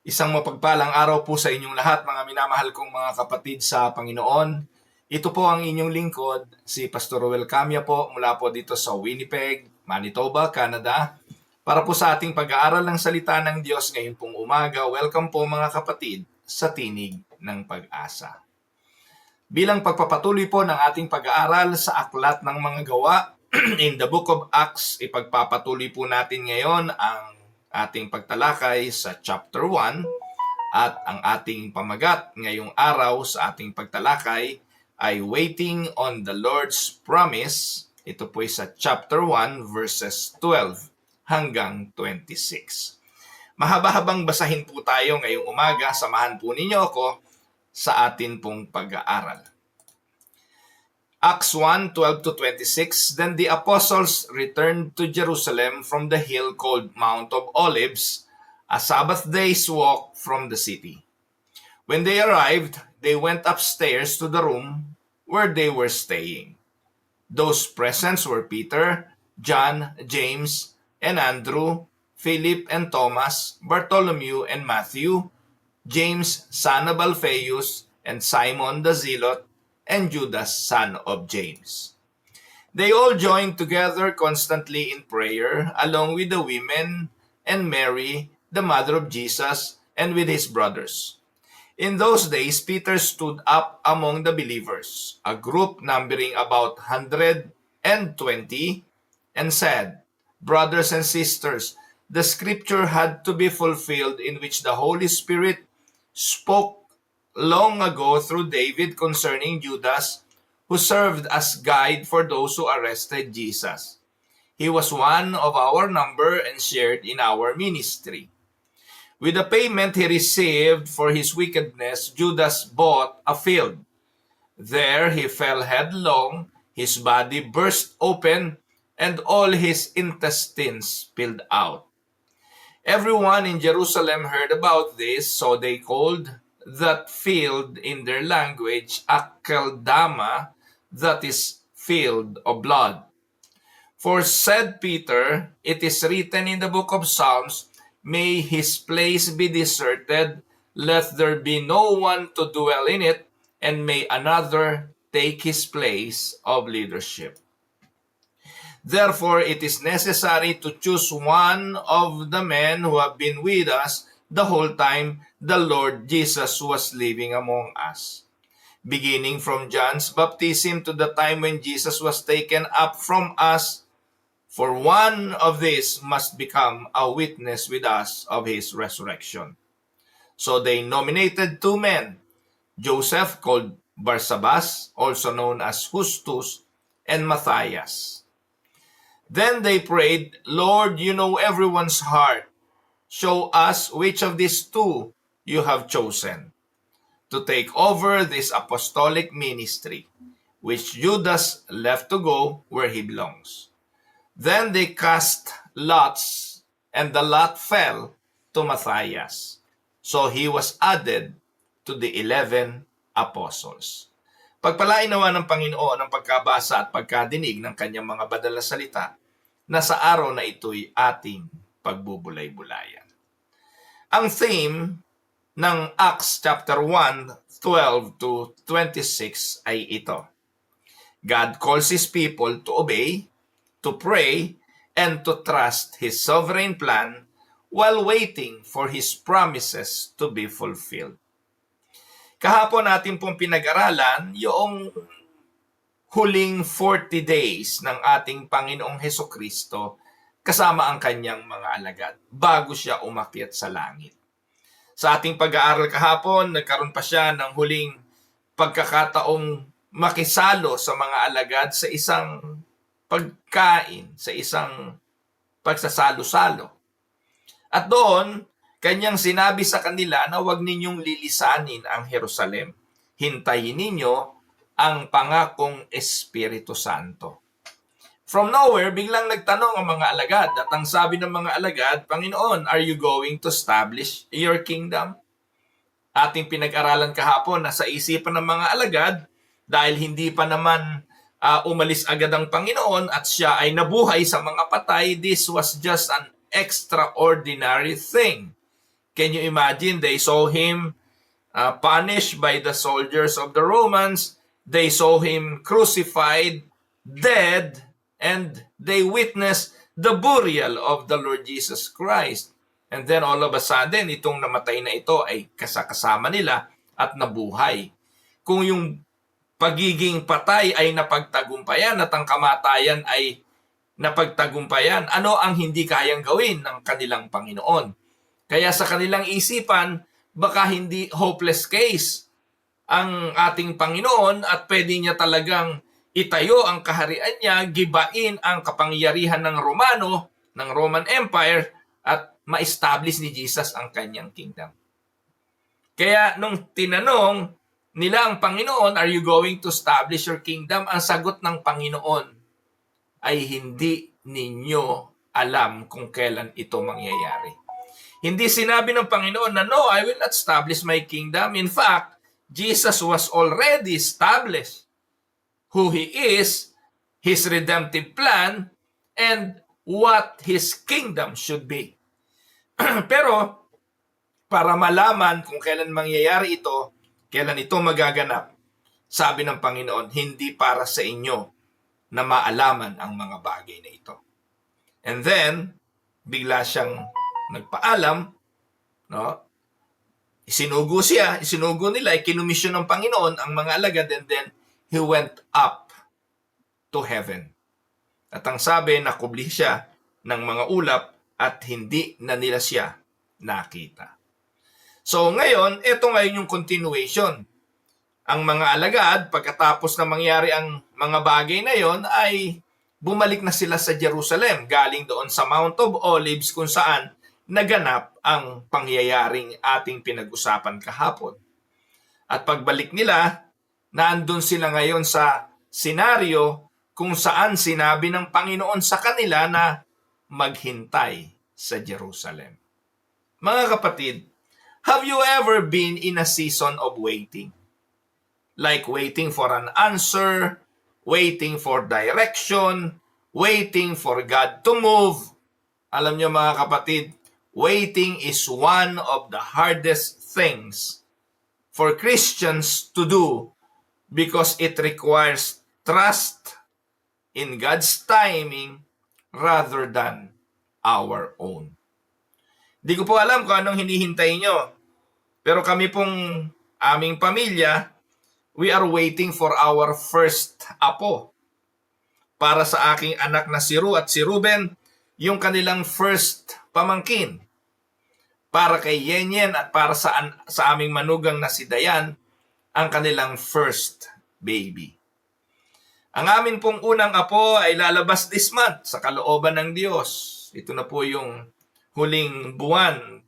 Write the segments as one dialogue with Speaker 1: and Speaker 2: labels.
Speaker 1: Isang mapagpalang araw po sa inyong lahat, mga minamahal kong mga kapatid sa Panginoon. Ito po ang inyong lingkod, si Pastor Roel Camia po, mula po dito sa Winnipeg, Manitoba, Canada. Para po sa ating pag-aaral ng salita ng Diyos ngayon pong umaga, welcome po mga kapatid sa Tinig ng Pag-asa. Bilang pagpapatuloy po ng ating pag-aaral sa Aklat ng Mga Gawa, in the Book of Acts, ipagpapatuloy po natin ngayon ang ating pagtalakay sa chapter 1 at ang ating pamagat ngayong araw sa ating pagtalakay ay Waiting on the Lord's Promise. Ito po ay sa chapter 1 verses 12 hanggang 26. Mahaba-habang basahin po tayo ngayong umaga. Samahan po ninyo ako sa atin pong pag-aaral. Acts 1:12-26. Then the apostles returned to Jerusalem from the hill called Mount of Olives, a Sabbath day's walk from the city. When they arrived, they went upstairs to the room where they were staying. Those present were Peter, John, James, and Andrew, Philip and Thomas, Bartholomew and Matthew, James, son of Alphaeus, and Simon the Zealot, and Judas, son of James. They all joined together constantly in prayer, along with the women and Mary, the mother of Jesus, and with his brothers. In those days, Peter stood up among the believers, a group numbering about 120, and said, "Brothers and sisters, the scripture had to be fulfilled in which the Holy Spirit spoke long ago through David concerning Judas, who served as guide for those who arrested Jesus. He was one of our number and shared in our ministry. With the payment he received for his wickedness, Judas bought a field. There he fell headlong, his body burst open, and all his intestines spilled out. Everyone in Jerusalem heard about this, so they called that field in their language Akeldama, that is, field of blood. For said Peter, it is written in the book of Psalms, "May his place be deserted, let there be no one to dwell in it, and may another take his place of leadership." Therefore, it is necessary to choose one of the men who have been with us the whole time the Lord Jesus was living among us, beginning from John's baptism to the time when Jesus was taken up from us, for one of these must become a witness with us of his resurrection. So they nominated two men, Joseph, called Barsabas, also known as Justus, and Matthias. Then they prayed, "Lord, you know everyone's heart. Show us which of these two you have chosen to take over this apostolic ministry, which Judas left to go where he belongs." Then they cast lots, and the lot fell to Matthias. So he was added to the 11 apostles. Pagpalain nawa ng Panginoon ang pagkabasa at pagkadinig ng kanyang mga banal na salita na sa araw na ito'y ating pagbubulay-bulayan. Ang theme ng Acts chapter 1:12-26 ay ito. God calls His people to obey, to pray, and to trust His sovereign plan while waiting for His promises to be fulfilled. Kahapon natin pong pinag-aralan yung huling 40 days ng ating Panginoong Hesukristo kasama ang kanyang mga alagad bago siya umakyat sa langit. Sa ating pag-aaral kahapon, nagkaroon pa siya ng huling pagkakataong makisalo sa mga alagad sa isang pagkain, sa isang pagsasalo-salo. At doon, kanyang sinabi sa kanila na huwag ninyong lilisanin ang Jerusalem. Hintayin ninyo ang pangakong Espiritu Santo. From nowhere, biglang nagtanong ang mga alagad at ang sabi ng mga alagad, "Panginoon, are you going to establish your kingdom?" Ating pinag-aralan kahapon na sa isipan ng mga alagad, dahil hindi pa naman umalis agad ang Panginoon at siya ay nabuhay sa mga patay, this was just an extraordinary thing. Can you imagine? They saw him punished by the soldiers of the Romans. They saw him crucified, dead, and they witnessed the burial of the Lord Jesus Christ. And then all of a sudden, itong namatay na ito ay kasama nila at nabuhay. Kung yung pagiging patay ay napagtagumpayan at ang kamatayan ay napagtagumpayan, ano ang hindi kayang gawin ng kanilang Panginoon? Kaya sa kanilang isipan, baka hindi hopeless case ang ating Panginoon at pwede niya talagang itayo ang kaharian niya, gibain ang kapangyarihan ng Romano, ng Roman Empire, at ma-establish ni Jesus ang kanyang kingdom. Kaya nung tinanong nila ang Panginoon, are you going to establish your kingdom? Ang sagot ng Panginoon ay hindi ninyo alam kung kailan ito mangyayari. Hindi sinabi ng Panginoon na, no, I will not establish my kingdom. In fact, Jesus was already established who He is, His redemptive plan, and what His kingdom should be. Pero, para malaman kung kailan mangyayari ito, kailan ito magaganap, sabi ng Panginoon, hindi para sa inyo na maalaman ang mga bagay na ito. And then, bigla siyang nagpaalam, no? Isinugo nila, ikinumisyon ng Panginoon ang mga alagad, and then He went up to heaven. At ang sabi, nakubli siya ng mga ulap at hindi na nila siya nakita. So ngayon, ito ngayon yung continuation. Ang mga alagad, pagkatapos na mangyari ang mga bagay na yon, ay bumalik na sila sa Jerusalem, galing doon sa Mount of Olives kung saan naganap ang pangyayaring ating pinag-usapan kahapon. At pagbalik nila, naandun sila ngayon sa senaryo kung saan sinabi ng Panginoon sa kanila na maghintay sa Jerusalem. Mga kapatid, have you ever been in a season of waiting? Like waiting for an answer, waiting for direction, waiting for God to move. Alam niyo mga kapatid, waiting is one of the hardest things for Christians to do because it requires trust in God's timing rather than our own. Di ko po alam kung anong hinihintay nyo. Pero kami pong aming pamilya, we are waiting for our first apo. Para sa aking anak na si Ru at si Ruben, yung kanilang first pamangkin. Para kay Yenyen at para sa aming manugang na si Dayan, ang kanilang first baby. Ang amin pong unang apo ay lalabas this month sa kalooban ng Diyos. Ito na po yung huling buwan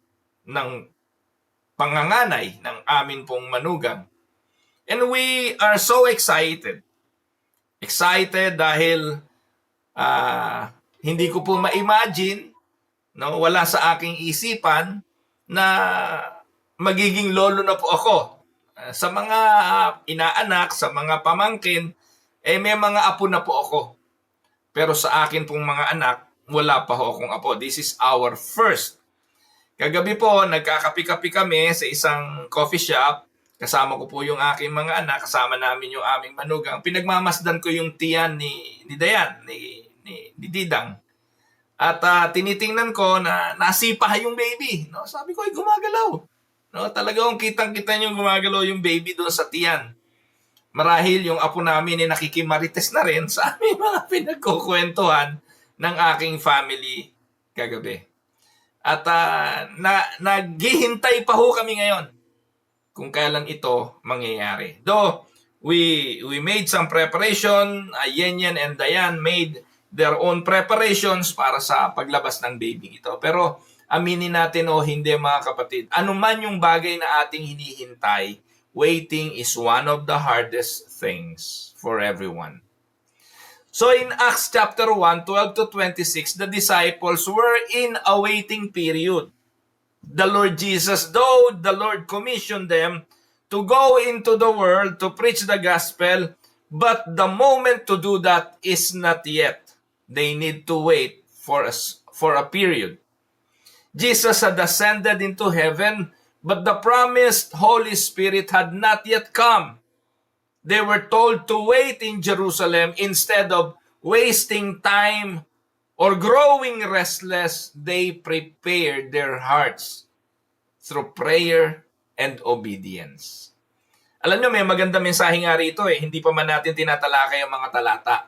Speaker 1: ng panganganay ng amin pong manugang. And we are so excited. Excited dahil hindi ko po ma-imagine, no, wala sa aking isipan na magiging lolo na po ako. Sa mga inaanak, sa mga pamangkin, may mga apo na po ako. Pero sa akin pong mga anak, wala pa ho akong apo. This is our first. Kagabi po, nagkakapi-kapi kami sa isang coffee shop. Kasama ko po yung aking mga anak, kasama namin yung aming manugang. Pinagmamasdan ko yung tiyan ni Dayan, ni Didang. At tinitingnan ko na nasipa yung baby. No? Sabi ko, ay gumagalaw. No? Talagang kitang-kita nyo gumagalaw yung baby doon sa tiyan. Marahil yung apo namin ay nakikimarites na rin sa aming mga pinagkukwentuhan ng aking family kagabi. At naghihintay pa ho kami ngayon kung kailan ito mangyayari. Though we made some preparation, Yenyen and Dayan made their own preparations para sa paglabas ng baby ito. Pero aminin natin o hindi mga kapatid, anuman yung bagay na ating hinihintay, waiting is one of the hardest things for everyone. So in Acts chapter 1, 12 to 26, the disciples were in a waiting period. The Lord Jesus, though the Lord commissioned them to go into the world to preach the gospel, but the moment to do that is not yet. They need to wait for a period. Jesus had ascended into heaven, but the promised Holy Spirit had not yet come. They were told to wait in Jerusalem instead of wasting time or growing restless. They prepared their hearts through prayer and obedience. Alam nyo, may magandang mensahe nga rito Hindi pa man natin tinatalakay ang mga talata.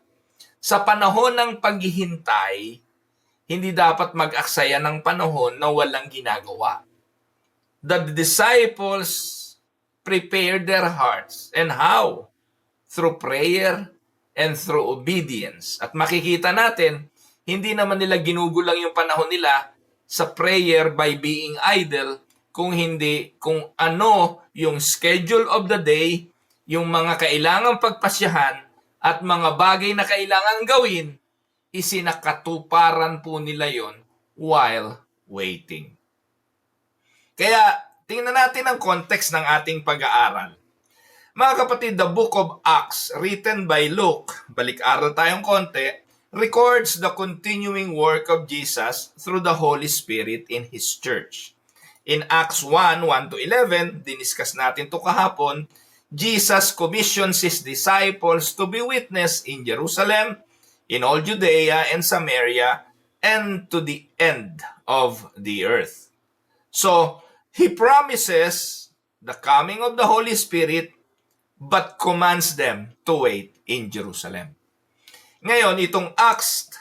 Speaker 1: Sa panahon ng paghihintay, hindi dapat mag-aksaya ng panahon na walang ginagawa. The disciples prepared their hearts. And how? Through prayer and through obedience. At makikita natin, hindi naman nila ginugulang yung panahon nila sa prayer by being idle, kung hindi, kung ano yung schedule of the day, yung mga kailangang pagpasyahan at mga bagay na kailangang gawin, isinakatuparan po nila yon while waiting. Kaya, tingnan natin ang context ng ating pag-aaral. Mga kapatid, the book of Acts, written by Luke, balik-aral tayong konti, records the continuing work of Jesus through the Holy Spirit in His church. In Acts 1:1-11, diniscuss natin ito kahapon, Jesus commissions His disciples to be witness in Jerusalem, in all Judea and Samaria, and to the end of the earth. So, He promises the coming of the Holy Spirit, but commands them to wait in Jerusalem. Ngayon, itong Acts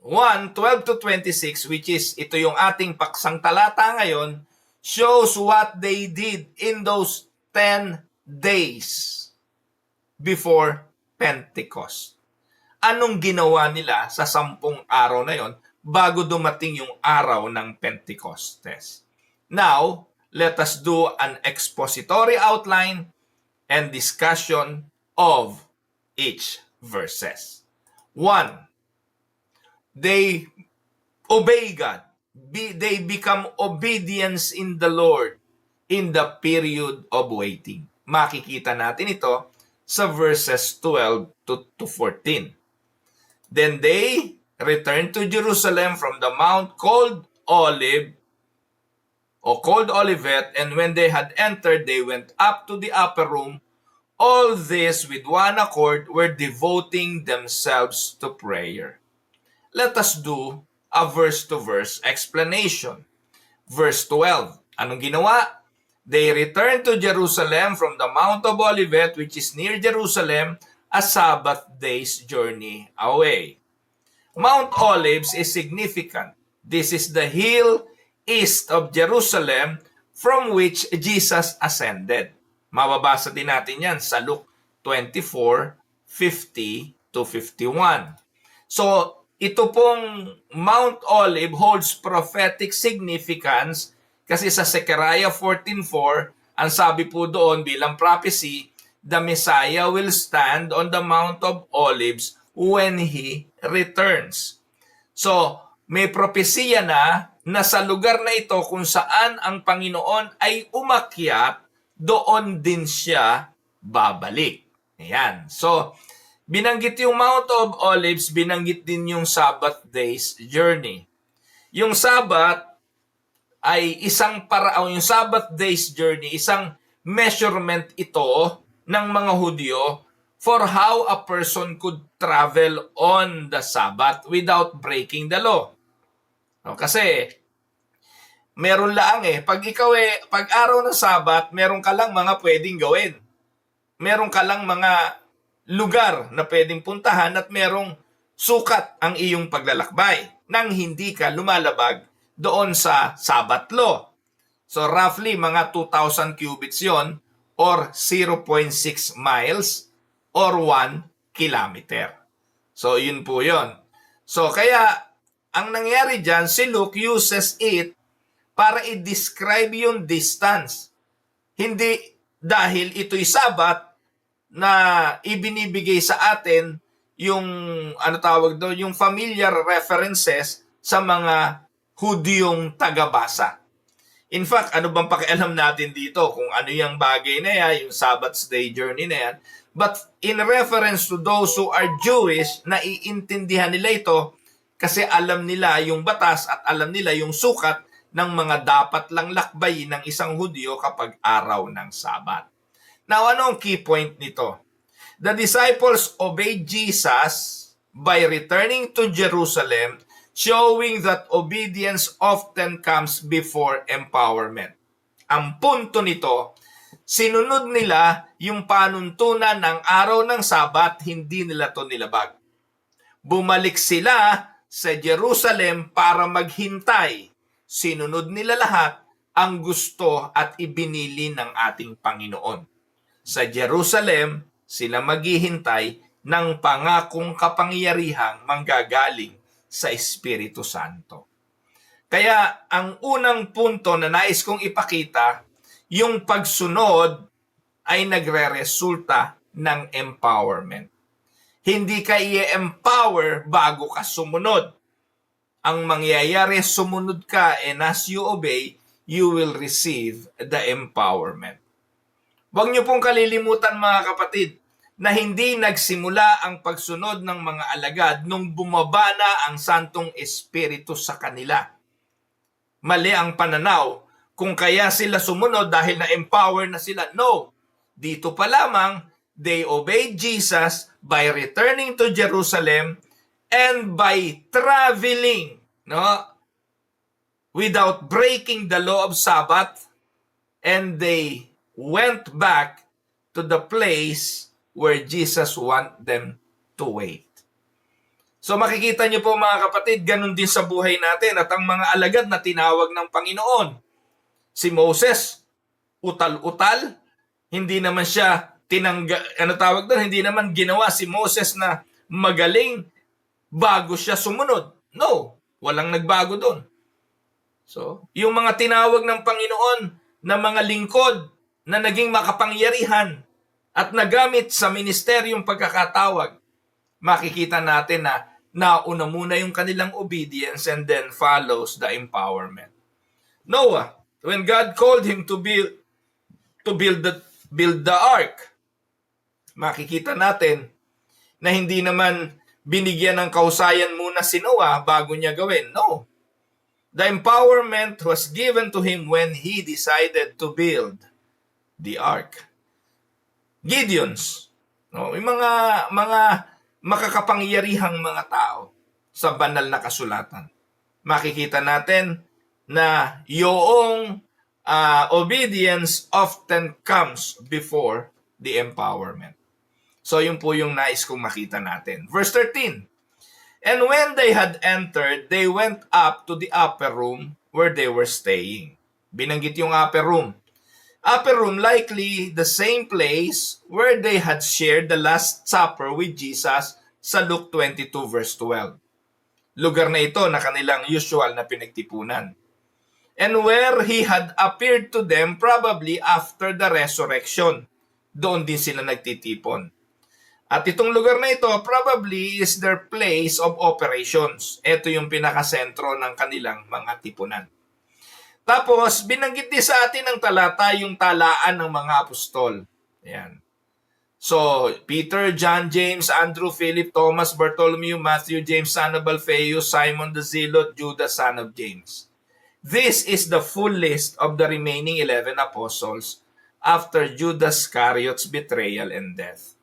Speaker 1: 1:12-26, which is ito yung ating paksang talata ngayon, shows what they did in those 10 days before Pentecost. Anong ginawa nila sa 10 araw na yon bago dumating yung araw ng Pentecostes? Now, let us do an expository outline and discussion of each verses. 1. They obey God. They become obedience in the Lord in the period of waiting. Makikita natin ito sa verses 12-14. Then they returned to Jerusalem from the mount called Olivet, and when they had entered, they went up to the upper room. All this with one accord were devoting themselves to prayer. Let us do a verse-to-verse explanation. Verse 12, anong ginawa? They returned to Jerusalem from the Mount of Olivet, which is near Jerusalem, a Sabbath day's journey away. Mount Olives is significant. This is the hill east of Jerusalem from which Jesus ascended. Mababasa din natin yan sa Luke 24:50-51. So, ito pong Mount Olive holds prophetic significance kasi sa Zechariah 14:4, ang sabi po doon bilang prophecy, the Messiah will stand on the Mount of Olives when He returns. So, may propesya na sa lugar na ito kung saan ang Panginoon ay umakyat, doon din siya babalik. Ayan. So, binanggit yung Mount of Olives, binanggit din yung Sabbath day's journey. Yung Sabbath ay yung Sabbath day's journey, isang measurement ito ng mga Hudyo for how a person could travel on the Sabbath without breaking the law. No, kasi meron lang pag araw ng Sabbath, meron ka lang mga pwedeng gawin. Meron ka lang mga lugar na pwedeng puntahan at merong sukat ang iyong paglalakbay nang hindi ka lumalabag doon sa Sabbath law. So roughly mga 2,000 cubits yon or 0.6 miles or 1 kilometer. So yun po yon. So kaya ang nangyari dyan, si Luke uses it para i-describe yung distance. Hindi dahil ito'y Sabbath na ibinibigay sa atin yung yung familiar references sa mga Hudyong tagabasa. In fact, ano bang pakialam natin dito kung ano yung bagay na yan, yung Sabbath's day journey na yan. But in reference to those who are Jewish, naiintindihan nila ito kasi alam nila yung batas at alam nila yung sukat ng mga dapat lang lakbayin ng isang Hudyo kapag araw ng Sabat. Now, ano ang key point nito? The disciples obeyed Jesus by returning to Jerusalem, showing that obedience often comes before empowerment. Ang punto nito, sinunod nila yung panuntunan ng araw ng Sabat, hindi nila to nilabag. Bumalik sila sa Jerusalem para maghintay. Sinunod nila lahat ang gusto at ibinili ng ating Panginoon. Sa Jerusalem, sila maghihintay ng pangakong kapangyarihang manggagaling sa Espiritu Santo. Kaya ang unang punto na nais kong ipakita, yung pagsunod ay nagre-resulta ng empowerment. Hindi ka i-empower bago ka sumunod. Ang mangyayari, sumunod ka, and as you obey, you will receive the empowerment. Huwag niyo pong kalilimutan mga kapatid, na hindi nagsimula ang pagsunod ng mga alagad nung bumaba na ang Santong Espiritu sa kanila. Mali ang pananaw kung kaya sila sumunod dahil na-empower na sila. No, dito pa lamang, they obeyed Jesus by returning to Jerusalem and by traveling, without breaking the law of Sabbath, and they went back to the place where Jesus want them to wait. So makikita niyo po mga kapatid, ganun din sa buhay natin at ang mga alagad na tinawag ng Panginoon. Si Moses, utal-utal, hindi naman siya hindi naman ginawa si Moses na magaling bago siya sumunod. No, walang nagbago doon. So, yung mga tinawag ng Panginoon na mga lingkod na naging makapangyarihan at nagamit sa ministeryong pagkakatawag, makikita natin na nauna muna yung kanilang obedience and then follows the empowerment. Noah, when God called him to build the ark, makikita natin na hindi naman binigyan ng kausayan muna si Noah bago niya gawin. No. The empowerment was given to him when he decided to build the ark. Gideons, yung mga makakapangyarihang mga tao sa banal na kasulatan. Makikita natin na yung obedience often comes before the empowerment. So yun po yung nais kong makita natin. Verse 13. And when they had entered, they went up to the upper room where they were staying. Binanggit yung upper room. Upper room, likely the same place where they had shared the Last Supper with Jesus sa Luke 22 verse 12. Lugar na ito na kanilang usual na pinagtipunan. And where he had appeared to them probably after the resurrection. Doon din sila nagtitipon. At itong lugar na ito probably is their place of operations. Ito yung pinakasentro ng kanilang mga tipunan. Tapos, binanggit din sa atin ng talata yung talaan ng mga apostol. Ayan. So, Peter, John, James, Andrew, Philip, Thomas, Bartholomew, Matthew, James, son of Alphaeus, Simon the Zealot, Judas, son of James. This is the full list of the remaining 11 apostles after Judas Iscariot's betrayal and death.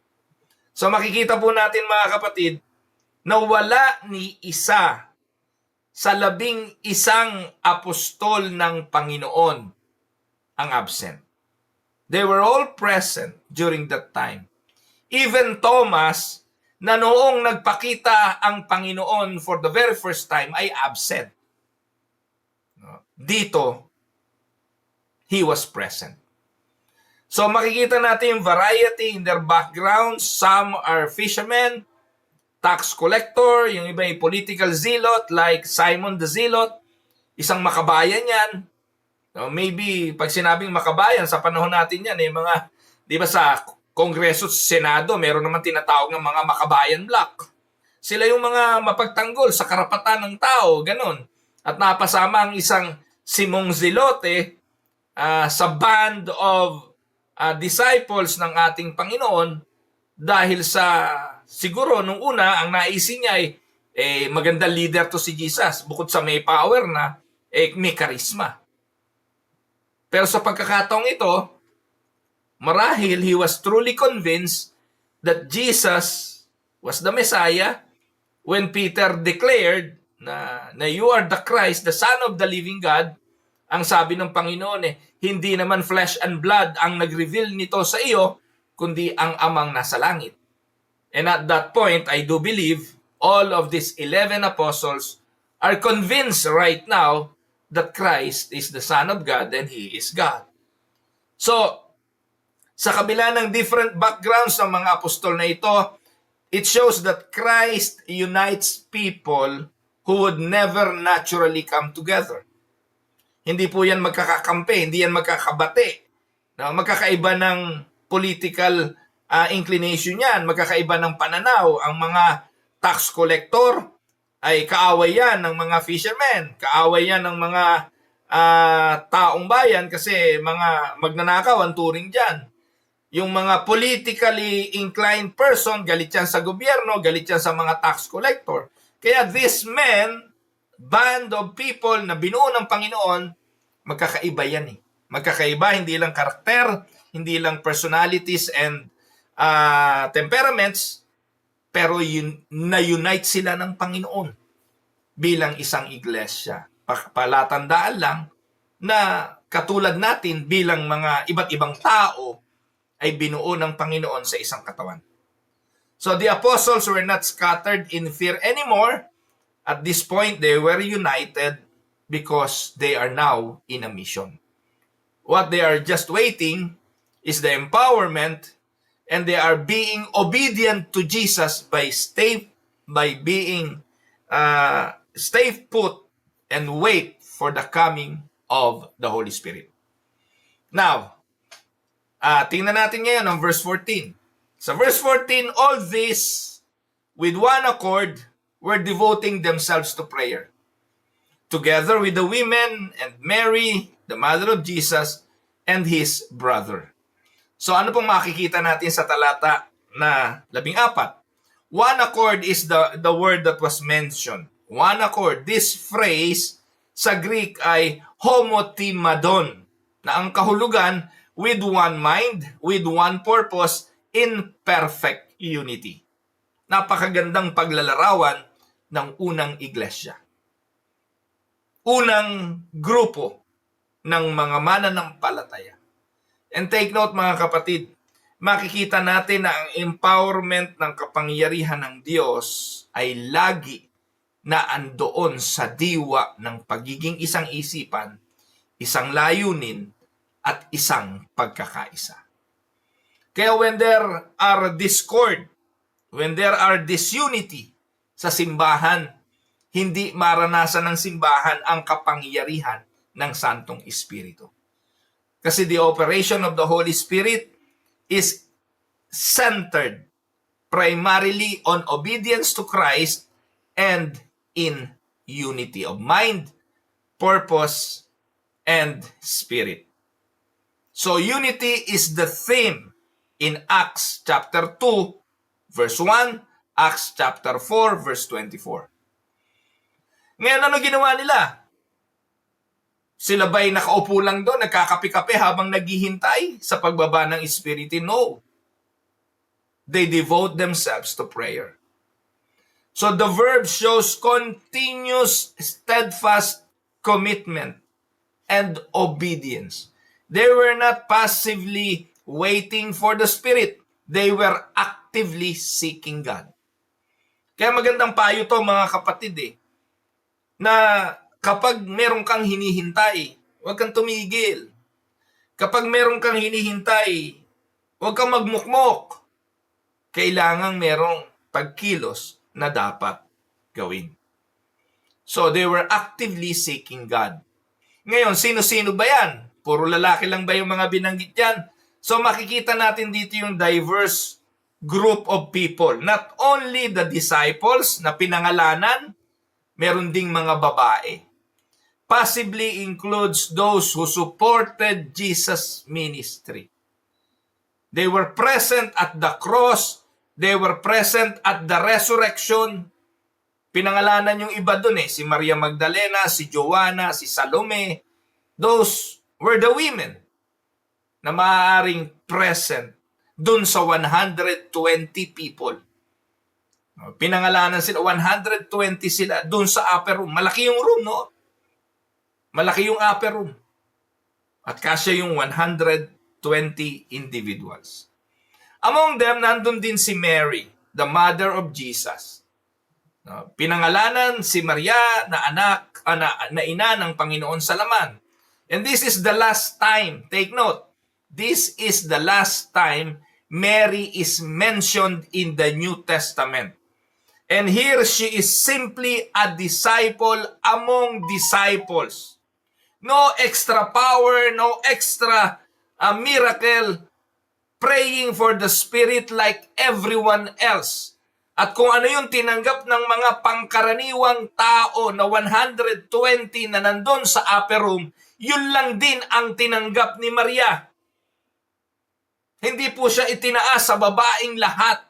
Speaker 1: So makikita po natin mga kapatid na wala ni isa sa 11 apostol ng Panginoon ang absent. They were all present during that time. Even Thomas, na noong nagpakita ang Panginoon for the very first time, ay absent. Dito, he was present. So makikita natin yung variety in their backgrounds. Some are fishermen, tax collector, yung iba ay political zealot like Simon the Zealot, isang makabayan yan. Maybe pag sinabing makabayan, sa panahon natin yan, mga, di ba sa Kongreso at Senado, meron naman tinatawag ng mga makabayan block. Sila yung mga mapagtanggol sa karapatan ng tao, ganun. At napasama ang isang Simong Zelote sa band of disciples ng ating Panginoon dahil sa siguro nung una ang naisin niya ay magandang leader to si Jesus. Bukod sa may power na, may karisma. Pero sa pagkakataong ito, marahil he was truly convinced that Jesus was the Messiah when Peter declared na you are the Christ, the Son of the living God. Ang sabi ng Panginoon hindi naman flesh and blood ang nag-reveal nito sa iyo, kundi ang amang nasa langit. And at that point, I do believe all of these 11 apostles are convinced right now that Christ is the Son of God and He is God. So, sa kabila ng different backgrounds ng mga apostol na ito, it shows that Christ unites people who would never naturally come together. Hindi po yan magkakakampi, hindi yan magkakabate. No? Magkakaiba ng political inclination yan, magkakaiba ng pananaw. Ang mga tax collector ay kaaway yan ng mga fishermen, kaaway yan ng mga taong bayan kasi mga magnanakaw ang turing dyan. Yung mga politically inclined person, galit yan sa gobyerno, galit yan sa mga tax collector. Kaya this men, band of people na binuo ng Panginoon, magkakaiba yan Magkakaiba, hindi lang karakter, hindi lang personalities and temperaments, pero na-unite sila ng Panginoon bilang isang iglesia. Palatandaan lang na katulad natin bilang mga iba't ibang tao ay binuo ng Panginoon sa isang katawan. So the apostles were not scattered in fear anymore. At this point, they were united because they are now in a mission. What they are just waiting is the empowerment, and they are being obedient to Jesus by being stay put and wait for the coming of the Holy Spirit. Now, tingnan natin ngayon ang verse 14. Sa verse 14, all this with one accord were devoting themselves to prayer, together with the women and Mary, the mother of Jesus, and his brother. So ano pong makikita natin sa talata na 14? One accord is the word that was mentioned. One accord. This phrase sa Greek ay homotimadon, na ang kahulugan with one mind, with one purpose, in perfect unity. Napakagandang paglalarawan ng unang iglesia. Unang grupo ng mga mananampalataya. And take note mga kapatid, makikita natin na ang empowerment ng kapangyarihan ng Diyos ay lagi na andoon sa diwa ng pagiging isang isipan, isang layunin, at isang pagkakaisa. Kaya when there are discord, when there are disunity sa simbahan, hindi maranasan ng simbahan ang kapangyarihan ng Santong Espiritu. Kasi the operation of the Holy Spirit is centered primarily on obedience to Christ and in unity of mind, purpose, and spirit. So unity is the theme in Acts chapter 2, verse 1, Acts chapter 4, verse 24. Ngayon, ano ginawa nila? Sila ba'y nakaupo lang doon, nagkakape-kape habang naghihintay sa pagbaba ng Espiritu? No. They devote themselves to prayer. So the verb shows continuous, steadfast commitment and obedience. They were not passively waiting for the Spirit. They were actively seeking God. Kaya magandang payo to mga kapatid na kapag meron kang hinihintay, huwag kang tumigil. Kapag meron kang hinihintay, huwag kang magmukmok. Kailangang merong pagkilos na dapat gawin. So they were actively seeking God. Ngayon, sino-sino ba yan? Puro lalaki lang ba yung mga binanggit yan? So makikita natin dito yung diverse group of people. Not only the disciples na pinangalanan, meron ding mga babae. Possibly includes those who supported Jesus' ministry. They were present at the cross. They were present at the resurrection. Pinangalanan yung iba dun si Maria Magdalena, si Joanna, si Salome. Those were the women na maaaring present dun sa 120 people. Pinangalanan sila, 120 sila dun sa upper room. Malaki yung room, no? Malaki yung upper room. At kasya yung 120 individuals. Among them, nandun din si Mary, the mother of Jesus. Pinangalanan si Maria na anak, na ina ng Panginoon sa laman. And this is the last time, take note, this is the last time Mary is mentioned in the New Testament. And here she is simply a disciple among disciples. No extra power, no extra miracle, praying for the Spirit like everyone else. At kung ano yung tinanggap ng mga pangkaraniwang tao na 120 na nandun sa upper room, yun lang din ang tinanggap ni Maria. Hindi po siya itinaas sa babaeng lahat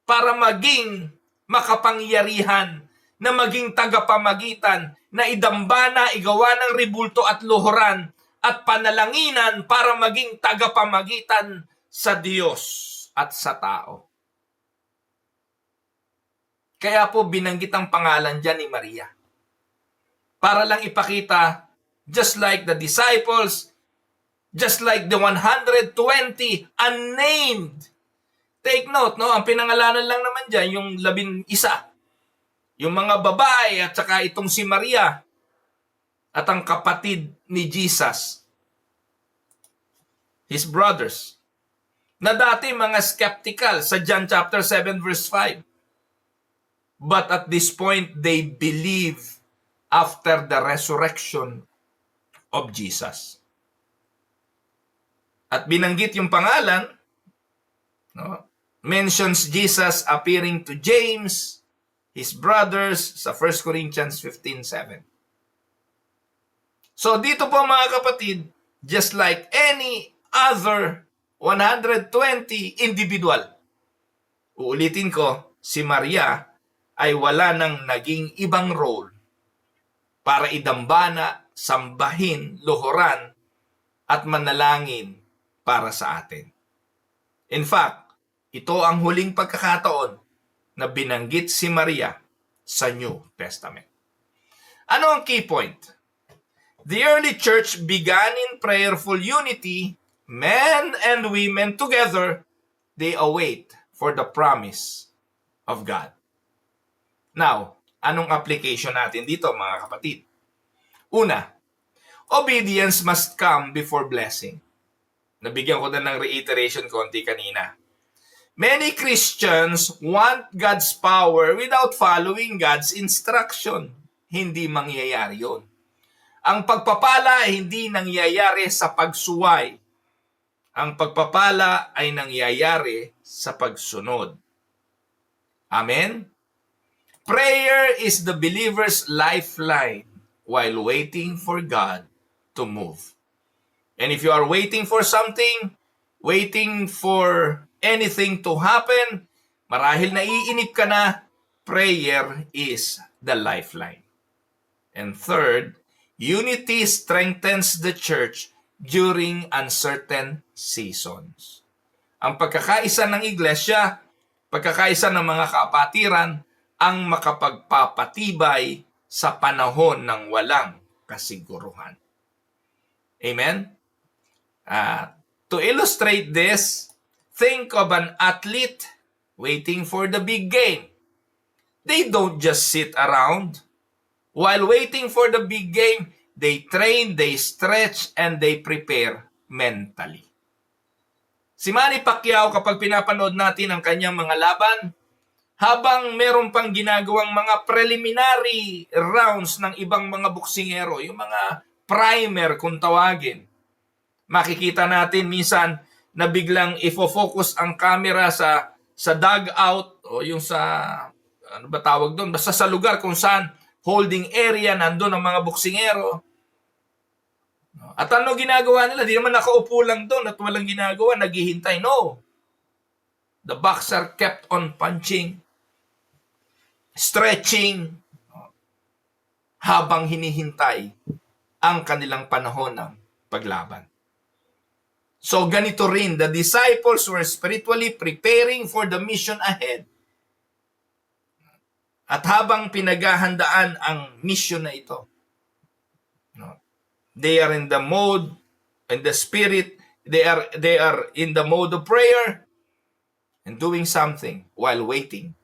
Speaker 1: para maging makapangyarihan, na maging tagapamagitan, na idambana, igawa ng ribulto at luhuran, at panalanginan para maging tagapamagitan sa Diyos at sa tao. Kaya po binanggit ang pangalan dyan ni Maria. Para lang ipakita, just like the disciples, just like the 120 unnamed. Take note, no? Ang pinangalanan lang naman dyan, yung 11. Yung mga babae at saka itong si Maria at ang kapatid ni Jesus. His brothers. Na dati mga skeptical sa John chapter 7 verse 5. But at this point, they believe after the resurrection of Jesus. At binanggit yung pangalan, no? Mentions Jesus appearing to James, his brothers, sa 1 Corinthians 15:7. So dito po mga kapatid, just like any other 120 individual, uulitin ko, si Maria ay wala nang naging ibang role para idambana, sambahin, luhuran, at manalangin para sa atin. In fact, ito ang huling pagkakataon na binanggit si Maria sa New Testament. Ano ang key point? The early church began in prayerful unity, men and women together, they await for the promise of God. Now, anong application natin dito mga kapatid? Una, obedience must come before blessing. Nabigyan ko na ng reiteration konti kanina. Many Christians want God's power without following God's instruction. Hindi mangyayari yun. Ang pagpapala ay hindi nangyayari sa pagsuway. Ang pagpapala ay nangyayari sa pagsunod. Amen? Prayer is the believer's lifeline while waiting for God to move. And if you are waiting for something, waiting for anything to happen, marahil naiinip ka na, prayer is the lifeline. And third, unity strengthens the church during uncertain seasons. Ang pagkakaisa ng iglesia, pagkakaisa ng mga kapatiran, ang makapagpapatibay sa panahon ng walang kasiguruhan. Amen? To illustrate this, think of an athlete waiting for the big game. They don't just sit around. While waiting for the big game, they train, they stretch, and they prepare mentally. Si Manny Pacquiao, kapag pinapanood natin ang kanyang mga laban, habang meron pang ginagawang mga preliminary rounds ng ibang mga boksingero, yung mga primer kung tawagin, makikita natin minsan na biglang ifo-focus ang camera sa dugout o yung sa, ano ba tawag doon, basta sa lugar kung saan holding area nandun ang mga boksingero. At ano ginagawa nila? Di naman nakaupo lang doon at walang ginagawa, naghihintay. No. The boxer kept on punching. stretching, habang hinihintay ang kanilang panahon ng paglaban. So ganito rin, the disciples were spiritually preparing for the mission ahead. At habang pinaghahandaan ang mission na ito, they are in the mode, in the spirit, they are in the mode of prayer and doing something while waiting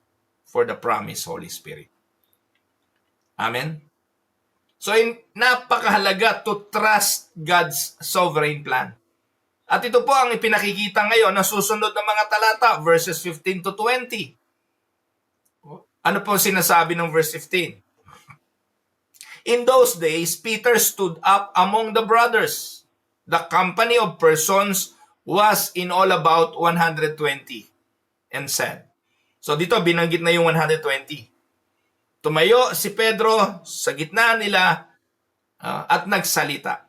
Speaker 1: for the promised Holy Spirit. Amen? So, napakahalaga to trust God's sovereign plan. At ito po ang ipinakikita ngayon na susunod na mga talata, verses 15 to 20. Ano po sinasabi ng verse 15? In those days, Peter stood up among the brothers. The company of persons was in all about 120 and said. So dito binanggit na yung 120. Tumayo si Pedro sa gitna nila at nagsalita.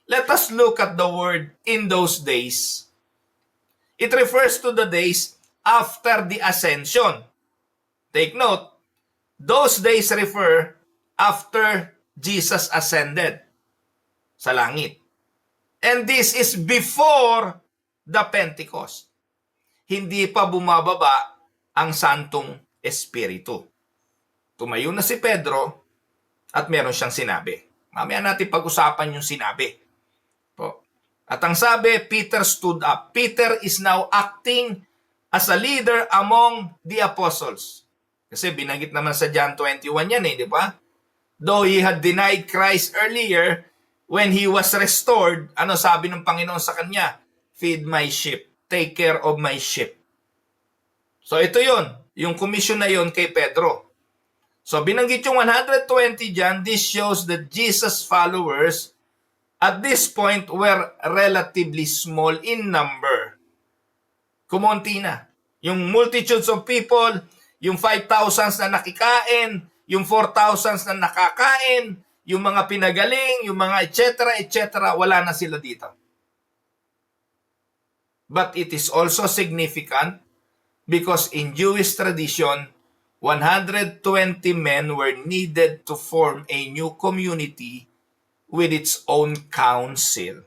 Speaker 1: Let us look at the word in those days. It refers to the days after the ascension. Take note, those days refer after Jesus ascended sa langit. And this is before the Pentecost. Hindi pa bumababa ang Santong Espiritu. Tumayo na si Pedro at meron siyang sinabi. Mamaya natin pag-usapan yung sinabi. At ang sabi, Peter stood up. Peter is now acting as a leader among the apostles. Kasi binanggit naman sa John 21 yan di ba? Though he had denied Christ earlier, when he was restored, ano sabi ng Panginoon sa kanya? Feed my sheep. Take care of my sheep. So ito yun. Yung commission na yun kay Pedro. So binanggit yung 120 dyan. This shows that Jesus followers at this point were relatively small in number. Kumonti na. Yung multitudes of people, yung 5,000 na nakikain, yung 4,000 na nakakain, yung mga pinagaling, yung mga etc., wala na sila dito. But it is also significant because in Jewish tradition, 120 men were needed to form a new community with its own council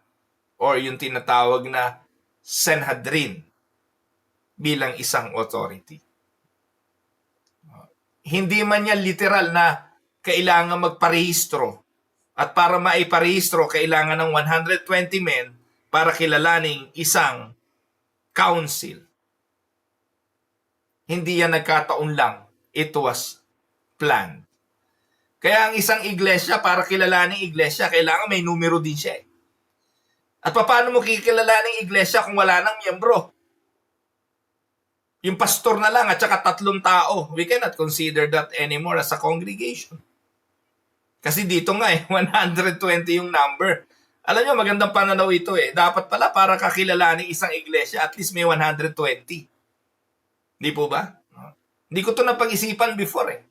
Speaker 1: or yung tinatawag na Sanhedrin bilang isang authority. Hindi man yan literal na kailangan magparehistro at para maiparehistro kailangan ng 120 men para kilalaning isang council. Hindi yan nagkataon lang. It was planned. Kaya ang isang iglesia, para kilalaning iglesia, kailangan may numero din siya. At paano mo kikilalaning iglesia kung wala nang miyembro? Yung pastor na lang at saka 3 tao. We cannot consider that anymore as a congregation. Kasi dito nga 120 yung number. Alam nyo, magandang pananaw ito Dapat pala para kakilalaning isang iglesia, at least may 120. Di po ba? Hindi ko to napag-isipan before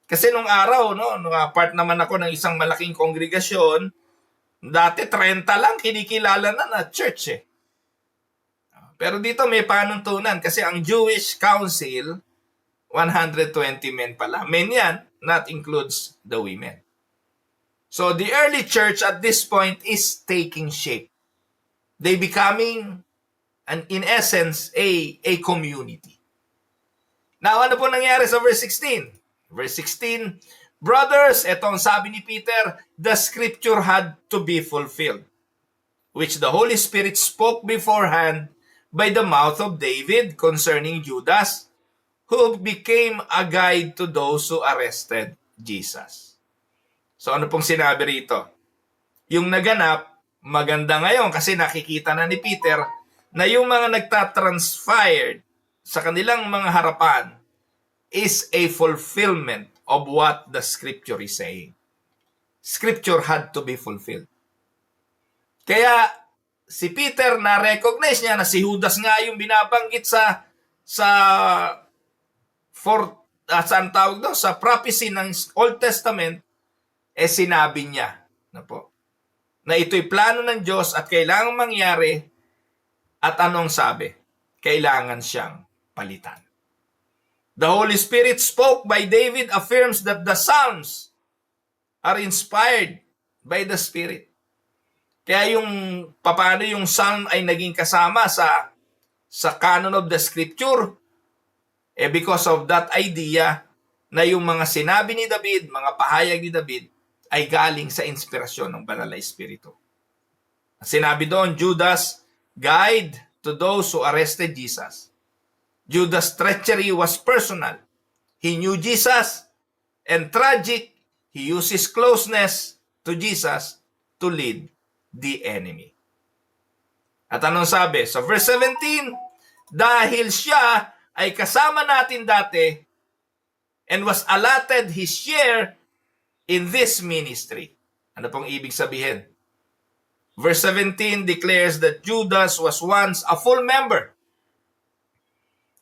Speaker 1: Kasi nung araw, nung part naman ako ng isang malaking kongregasyon, dati 30 lang kinikilala na church Pero dito may panuntunan kasi ang Jewish Council, 120 men pala. Men yan, not includes the women. So the early church at this point is taking shape. They becoming, in essence, a community. Now, ano po nangyari sa verse 16? Verse 16, brothers, ito ang sabi ni Peter, the scripture had to be fulfilled, which the Holy Spirit spoke beforehand by the mouth of David concerning Judas, who became a guide to those who arrested Jesus. So ano pong sinabi rito? Yung naganap, maganda ngayon kasi nakikita na ni Peter na yung mga nagtatranspired sa kanilang mga harapan is a fulfillment of what the scripture is saying. Scripture had to be fulfilled. Kaya si Peter na-recognize niya na si Judas nga yung binabanggit sa prophecy ng Old Testament, sinabi niya na ito'y plano ng Diyos at kailangan mangyari, at anong sabi? Kailangan siyang palitan. The Holy Spirit spoke by David affirms that the Psalms are inspired by the Spirit. Kaya yung paano yung Psalm ay naging kasama sa canon of the Scripture, because of that idea na yung mga sinabi ni David, mga pahayag ni David, ay galing sa inspirasyon ng Banal na Espiritu. Sinabi doon, Judas' guide to those who arrested Jesus. Judas' treachery was personal. He knew Jesus, and tragic, he used his closeness to Jesus to lead the enemy. At anong sabi? Sa verse 17, dahil siya ay kasama natin dati and was allotted his share in this ministry. Ano pong ibig sabihin? Verse 17 declares that Judas was once a full member.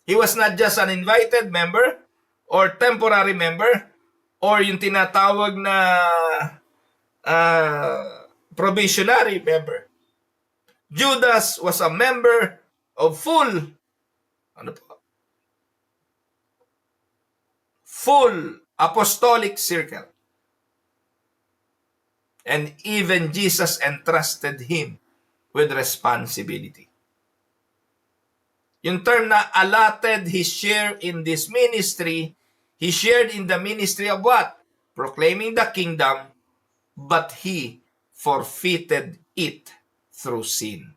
Speaker 1: He was not just an invited member or temporary member or yung tinatawag na probationary member. Judas was a member of full apostolic circle. And even Jesus entrusted him with responsibility. Yung term na allotted his share in this ministry, he shared in the ministry of what? Proclaiming the kingdom, but he forfeited it through sin.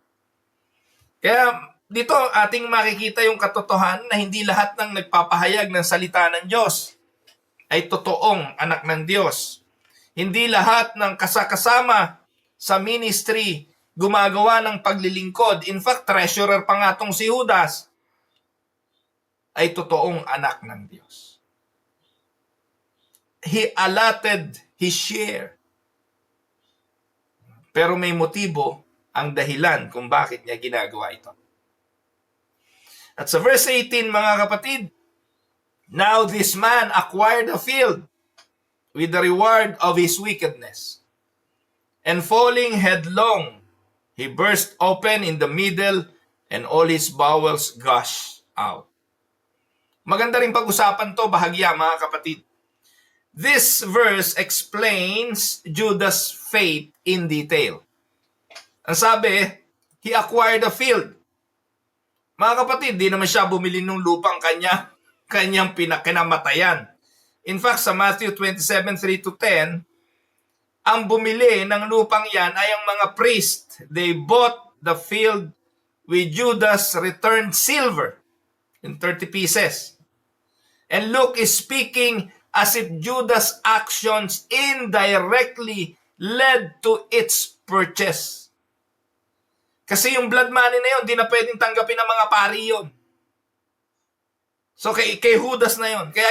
Speaker 1: Kaya dito ating makikita yung katotohanan na hindi lahat ng nagpapahayag ng salita ng Diyos ay totoong anak ng Diyos. Hindi lahat ng kasakasama sa ministry gumagawa ng paglilingkod. In fact, treasurer pa nga tong si Judas ay totoong anak ng Diyos. He allotted his share. Pero may motibo ang dahilan kung bakit niya ginagawa ito. At sa verse 18, mga kapatid, now this man acquired a field with the reward of his wickedness. And falling headlong, he burst open in the middle and all his bowels gushed out. Maganda rin pag-usapan to, bahagya mga kapatid. This verse explains Judas' fate in detail. Ang sabi, he acquired a field. Mga kapatid, di naman siya bumili ng lupang kanyang pinakinamatayan. In fact, sa Matthew 27:3-10, ang bumili ng lupang yan ay ang mga priest. They bought the field with Judas' returned silver in 30 pieces. And Luke is speaking as if Judas' actions indirectly led to its purchase. Kasi yung blood money na yun, di na pwedeng tanggapin ng mga pari yun. So kay Judas na yun. Kaya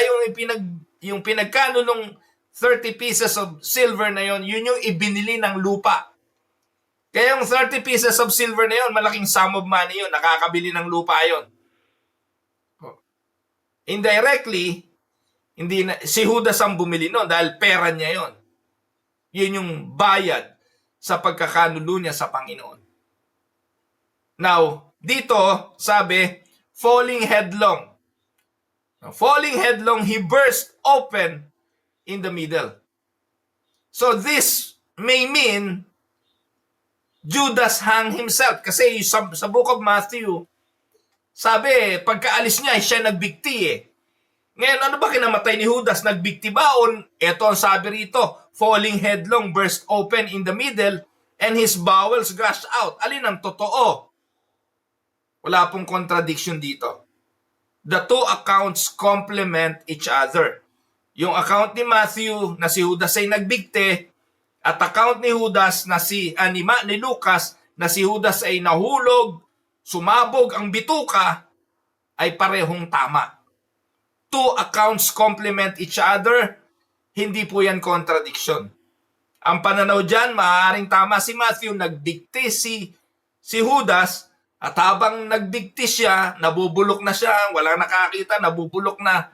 Speaker 1: yung pinagkano nung 30 pieces of silver na yun, yun yung ibinili ng lupa. Kaya yung 30 pieces of silver na yun, malaking sum of money yun, nakakabili ng lupa yun. Indirectly, si Judas ang bumili nun dahil pera niya yun. Yun yung bayad sa pagkakanulo niya sa Panginoon. Now, dito, sabi, falling headlong. Falling headlong, he burst open in the middle. So this may mean Judas hung himself. Kasi sa book of Matthew, sabi, pagkaalis niya, siya nagbigti eh. Ngayon, ano ba kinamatay ni Judas? Nagbigti ba? O ito ang sabi rito, falling headlong, burst open in the middle, and his bowels gushed out. Alin ang totoo? Wala pong contradiction dito. The two accounts complement each other. Yung account ni Matthew na si Judas ay nagbigti at account ni Judas na ni Lucas na si Judas ay nahulog, sumabog ang bituka ay parehong tama. Two accounts complement each other, hindi po yan contradiction. Ang pananaw dyan, maaaring tama si Matthew, nagbigti si Judas. At habang nagbigti siya, nabubulok na siya, walang nakakita, nabubulok na.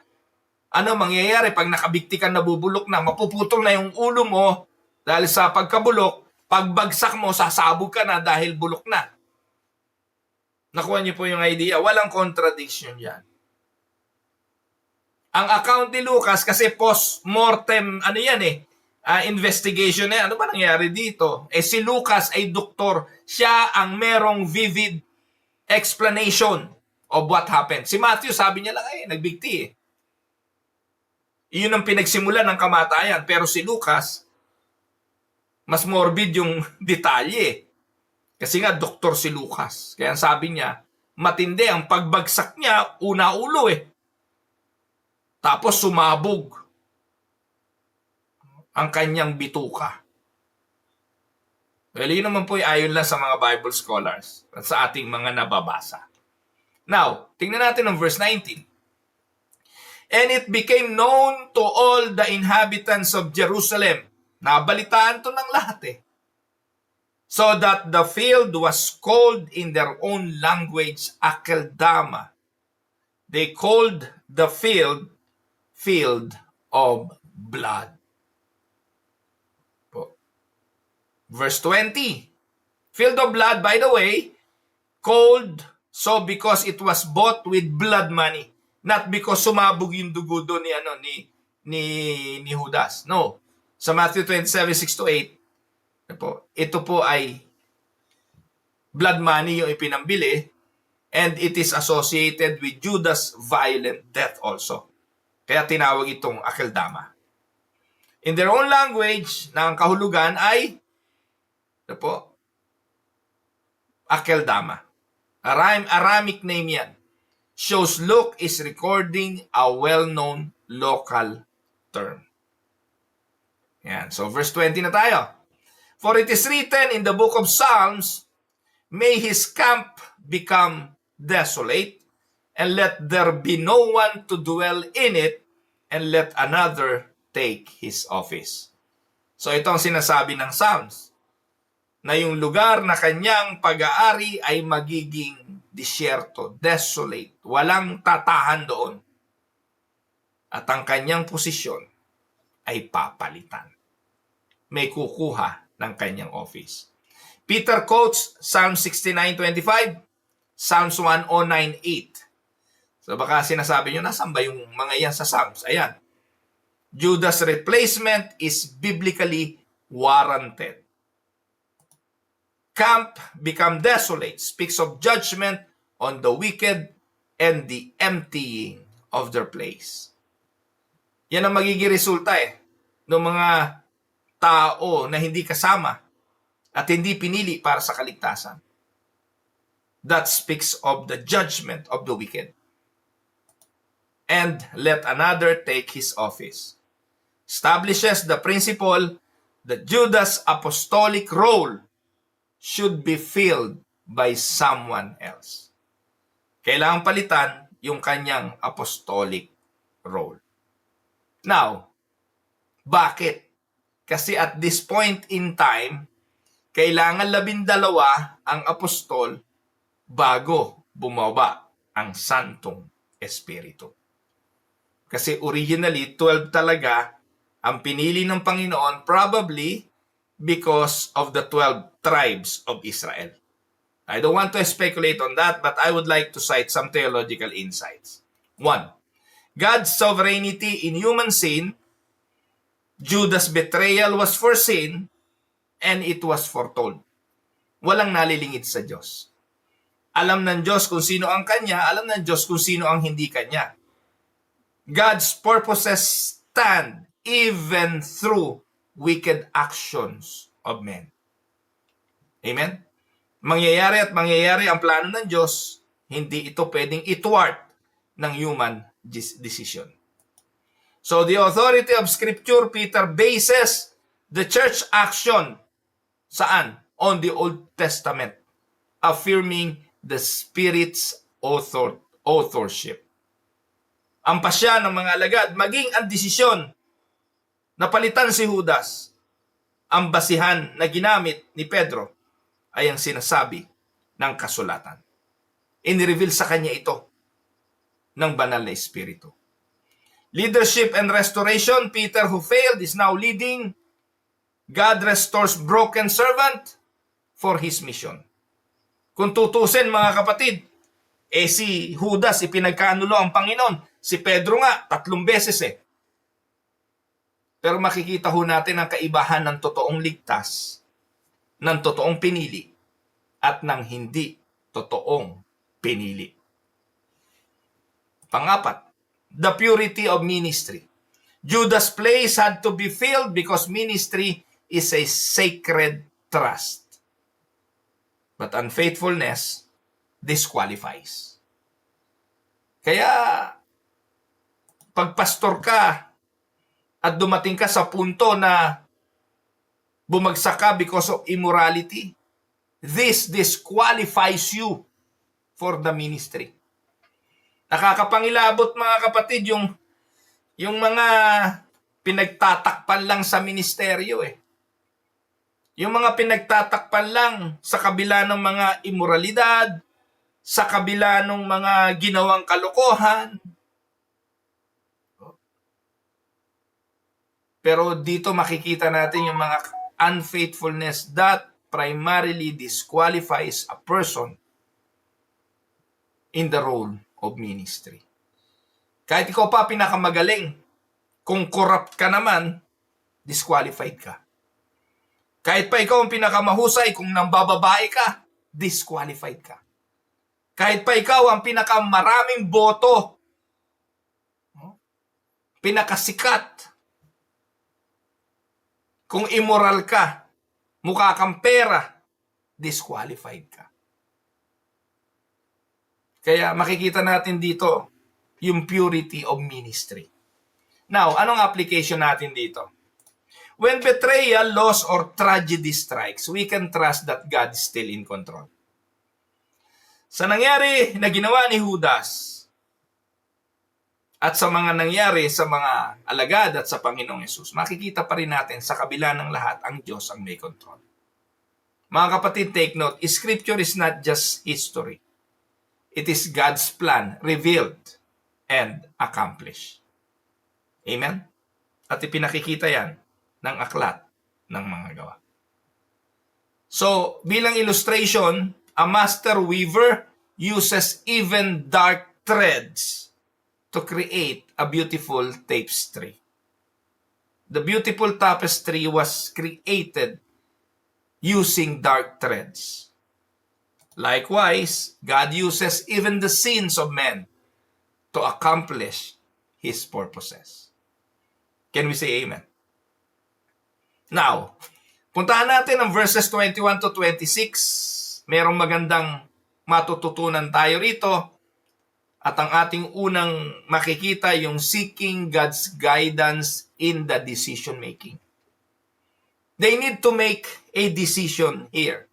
Speaker 1: Ano mangyayari pag nakabigti ka, nabubulok na, mapuputol na yung ulo mo dahil sa pagkabulok, pagbagsak mo, sasabog ka na dahil bulok na. Nakuha niyo po yung idea, walang contradiction yan. Ang account ni Lucas, kasi post-mortem, investigation na yan. Ano ba nangyari dito? Si Lucas ay doktor. Siya ang merong vivid explanation of what happened. Si Matthew, sabi niya lang, nagbigti eh. Iyon ang pinagsimulan ng kamatayan. Pero si Lucas, mas morbid yung detalye. Kasi nga, doktor si Lucas. Kaya sabi niya, matindi ang pagbagsak niya, una ulo eh. Tapos sumabog ang kanyang bituka. Well, yun naman po ay ayon lang sa mga Bible scholars at sa ating mga nababasa. Now, tingnan natin ang verse 19. And it became known to all the inhabitants of Jerusalem. Nabalitaan to ng lahat eh. So that the field was called in their own language Akeldama. They called the field of blood. Verse 20. Field of blood, by the way, called so because it was bought with blood money. Not because sumabog yung dugo doon ni Judas. No. Sa Matthew 27:6-8, ito po ay blood money yung ipinambili, and it is associated with Judas' violent death also. Kaya tinawag itong Akeldama. In their own language, na ang kahulugan ay Akeldama. Aramic name yan. Shows Luke is recording a well-known local term. Yan. So verse 20 na tayo. For it is written in the book of Psalms, may his camp become desolate, and let there be no one to dwell in it, and let another take his office. So ito ang sinasabi ng Psalms, na yung lugar na kanyang pag-aari ay magiging disyerto, desolate, walang tatahan doon. At ang kanyang posisyon ay papalitan. May kukuha ng kanyang office. Peter quotes Psalm 69:25, Psalms 109:8. So baka sinasabi nyo, nasan ba yung mga yan sa Psalms? Ayan. Judas' replacement is biblically warranted. Camp become desolate speaks of judgment on the wicked and the emptying of their place. Yan ang magiging resulta ng mga tao na hindi kasama at hindi pinili para sa kaligtasan. That speaks of the judgment of the wicked. And let another take his office. Establishes the principle that Judas' apostolic role should be filled by someone else. Kailangang palitan yung kanyang apostolic role. Now, bakit? Kasi at this point in time, kailangan 12 ang apostol bago bumaba ang Santong Espiritu. Kasi originally, 12 talaga ang pinili ng Panginoon, probably because of the 12 tribes of Israel. I don't want to speculate on that, but I would like to cite some theological insights. 1. God's sovereignty in human sin. Judas' betrayal was foreseen, and it was foretold. Walang nalilingid sa Diyos. Alam ng Diyos kung sino ang Kanya, alam ng Diyos kung sino ang hindi Kanya. God's purposes stand even through wicked actions of men. Amen? Mangyayari at mangyayari ang plano ng Diyos, hindi ito pwedeng itwart ng human decision. So the authority of Scripture, Peter bases the church action saan? On the Old Testament, affirming the Spirit's authorship. Ang pasya ng mga alagad, maging ang desisyon na palitan si Judas, ang basihan na ginamit ni Pedro ay ang sinasabi ng kasulatan. Inireveal sa kanya ito ng banal na Espiritu. Leadership and restoration, Peter who failed is now leading. God restores broken servant for his mission. Kung tutusin mga kapatid, Si Judas, ipinagkaanulo ang Panginoon. Si Pedro nga, 3 beses eh. Pero makikita ho natin ang kaibahan ng totoong ligtas, ng totoong pinili, at ng hindi totoong pinili. Pangapat, the purity of ministry. Judas' place had to be filled because ministry is a sacred trust. But unfaithfulness disqualifies. Kaya, pag pastor ka at dumating ka sa punto na bumagsak ka because of immorality, this disqualifies you for the ministry. Nakakapangilabot mga kapatid yung mga pinagtatakpan lang sa ministeryo eh. Yung mga pinagtatakpan lang sa kabila ng mga immoralidad, sa kabila ng mga ginawang kalokohan. Pero dito makikita natin yung mga unfaithfulness that primarily disqualifies a person in the role of ministry. Kahit ikaw pa pinakamagaling, kung corrupt ka naman, disqualified ka. Kahit pa ikaw ang pinakamahusay, kung nambababae ka, disqualified ka. Kahit pa ikaw ang pinakamaraming boto, pinakasikat, kung immoral ka, mukha kang pera, disqualified ka. Kaya makikita natin dito yung purity of ministry. Now, anong application natin dito? When betrayal, loss, or tragedy strikes, we can trust that God is still in control. Sa nangyari na ginawa ni Judas at sa mga nangyari sa mga alagad at sa Panginoong Hesus, makikita pa rin natin sa kabila ng lahat ang Diyos ang may control. Mga kapatid, take note, Scripture is not just history. It is God's plan revealed and accomplished. Amen? At ipinakikita yan ng aklat ng mga gawa. So, bilang illustration, a master weaver uses even dark threads to create a beautiful tapestry. The beautiful tapestry was created using dark threads. Likewise, God uses even the sins of men to accomplish His purposes. Can we say amen? Now, puntahan natin ang verses 21 to 26. Merong magandang matututunan tayo rito. At ang ating unang makikita yung seeking God's guidance in the decision making. They need to make a decision here.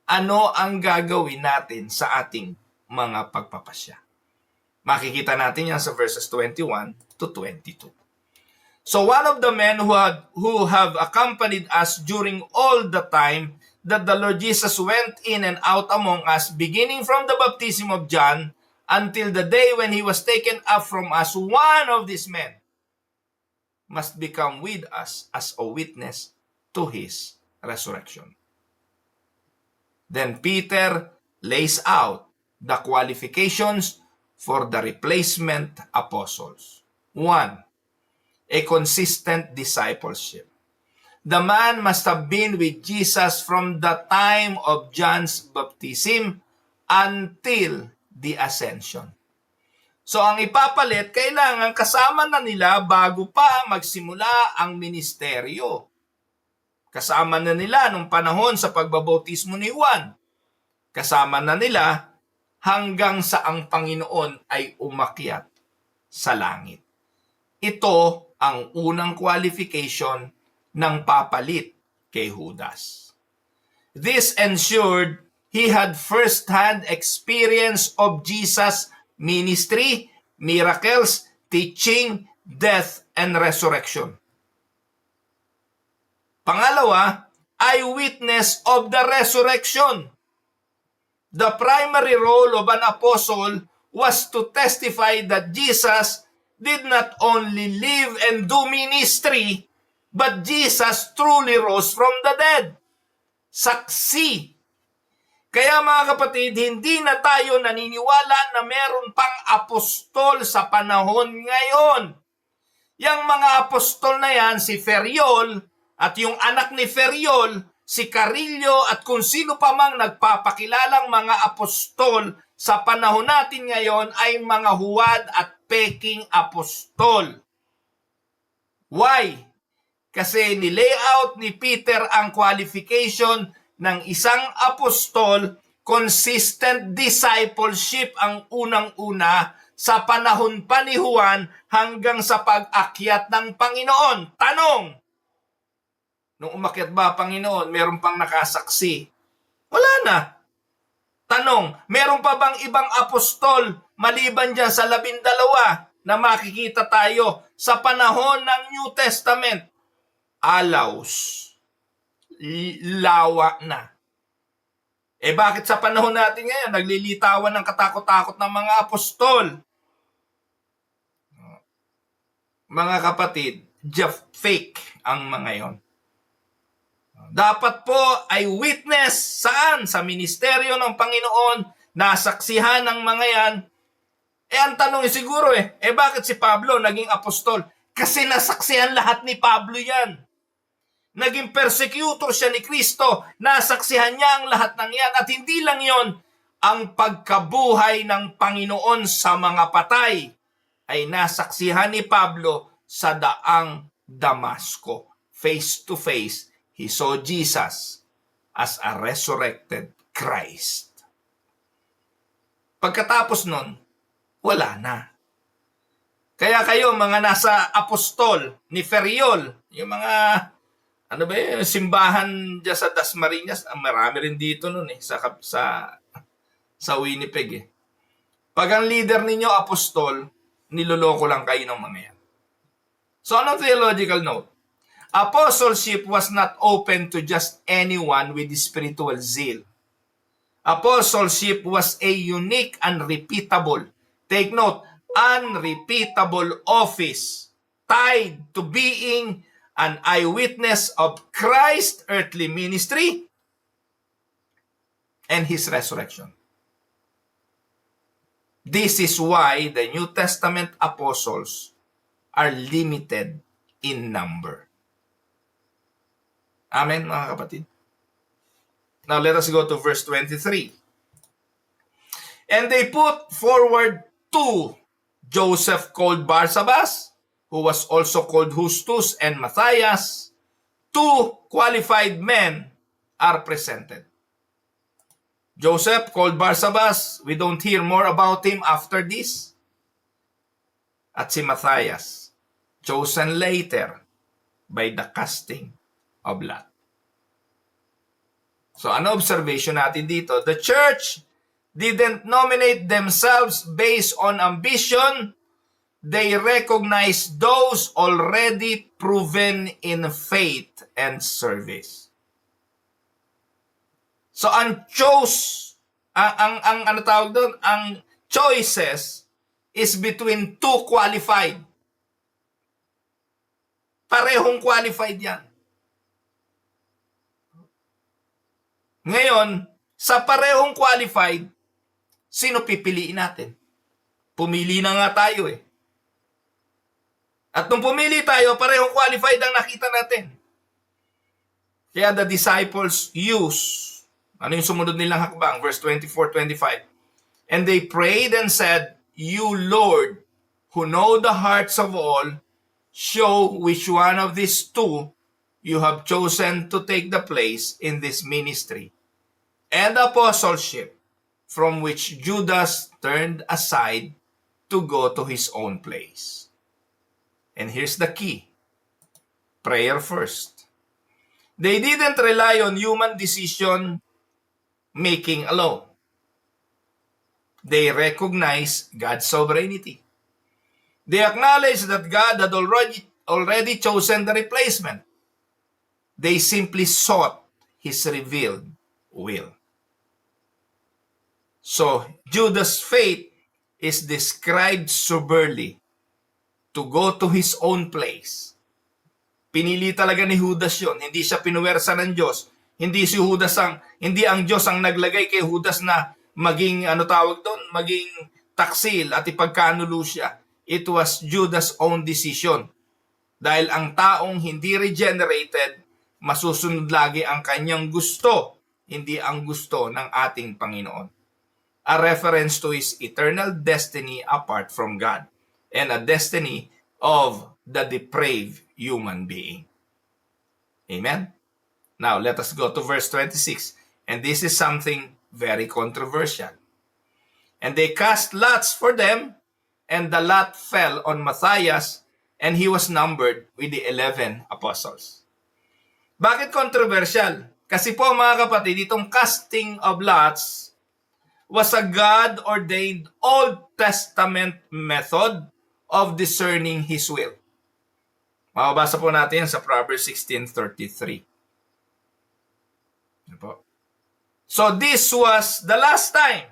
Speaker 1: Ano ang gagawin natin sa ating mga pagpapasya? Makikita natin yan sa verses 21 to 22. So one of the men who have accompanied us during all the time that the Lord Jesus went in and out among us, beginning from the baptism of John until the day when he was taken up from us, one of these men must become with us as a witness to his resurrection. Then Peter lays out the qualifications for the replacement apostles. 1. A consistent discipleship. The man must have been with Jesus from the time of John's baptism until the ascension. So ang ipapalit, kailangan kasama na nila bago pa magsimula ang ministeryo. Kasama na nila nung panahon sa pagbabautismo ni Juan. Kasama na nila hanggang sa ang Panginoon ay umakyat sa langit. Ito ang unang qualification ng papalit kay Judas. This ensured he had first-hand experience of Jesus' ministry, miracles, teaching, death, and resurrection. Pangalawa, eyewitness of the resurrection. The primary role of an apostle was to testify that Jesus did not only live and do ministry, but Jesus truly rose from the dead. Saksi. Kaya mga kapatid, hindi na tayo naniniwala na meron pang apostol sa panahon ngayon. Yang mga apostol na yan, si Ferriol at yung anak ni Ferriol, si Carillo at kung sino pa mang nagpapakilalang mga apostol sa panahon natin ngayon ay mga huwad at peking apostol. Why? Kasi ni-layout ni Peter ang qualification ng isang apostol, consistent discipleship ang unang-una sa panahon pa ni Juan hanggang sa pag-akyat ng Panginoon. Tanong, nung umakyat ba Panginoon, meron pang nakasaksi? Wala na. Tanong, meron pa bang ibang apostol maliban dyan sa 12 na makikita tayo sa panahon ng New Testament? Alaws. Lawa na. Bakit sa panahon natin ngayon naglilitawan ng katakot-takot ng mga apostol? Mga kapatid, fake ang mga yon. Dapat po ay witness saan? Sa ministeryo ng Panginoon, nasaksihan ng mga yan. Ang tanong siguro bakit si Pablo naging apostol? Kasi nasaksihan lahat ni Pablo yan. Naging persecutor siya ni Kristo, nasaksihan niya ang lahat ng yan. At hindi lang yon, ang pagkabuhay ng Panginoon sa mga patay ay nasaksihan ni Pablo sa daang Damasco. Face to face, he saw Jesus as a resurrected Christ. Pagkatapos nun, wala na. Kaya kayo, mga nasa apostol ni Ferriol, yung mga simbahan dyan sa Dasmariñas, marami rin dito nun sa Winnipeg Pag ang leader ninyo apostol, niloloko lang kayo ng mga yan. So anong theological note? Apostleship was not open to just anyone with spiritual zeal. Apostleship was a unique and repeatable, take note, unrepeatable office tied to being an eyewitness of Christ's earthly ministry and His resurrection. This is why the New Testament apostles are limited in number. Amen, mga kapatid. Now let us go to verse 23. And they put forward 2, Joseph called Barsabas, who was also called Justus, and Matthias. 2 qualified men are presented. Joseph called Barsabas, we don't hear more about him after this. At si Matthias, chosen later by the casting of lot. So ano observation natin dito? The church didn't nominate themselves based on ambition. They recognize those already proven in faith and service. So ang choices is between 2 qualified. Parehong qualified yan. Ngayon, sa parehong qualified, sino pipiliin natin? Pumili na nga tayo At nung pumili tayo, parehong qualified ang nakita natin. Kaya the disciples use, ano yung sumunod nilang hakbang? Verse 24-25. And they prayed and said, You Lord, who know the hearts of all, show which one of these 2 you have chosen to take the place in this ministry and apostleship from which Judas turned aside to go to his own place. And here's the key. Prayer first. They didn't rely on human decision making alone. They recognize God's sovereignty. They acknowledge that God had already chosen the replacement. They simply sought His revealed will. So, Judas' faith is described soberly to go to his own place. Pinili talaga ni Judas yon. Hindi siya pinuwersa ng Diyos. Hindi ang Diyos ang naglagay kay Judas na maging maging taksil at ipagkanulo siya. It was Judas' own decision. Dahil ang taong hindi regenerated, masusunod lagi ang kanyang gusto, hindi ang gusto ng ating Panginoon. A reference to his eternal destiny apart from God and a destiny of the depraved human being. Amen? Now, let us go to verse 26. And this is something very controversial. And they cast lots for them, and the lot fell on Matthias, and he was numbered with the 11 apostles. Bakit controversial? Kasi po mga kapatid, itong casting of lots was a God-ordained Old Testament method of discerning His will. Mababasa po natin sa Proverbs 16:33. So this was the last time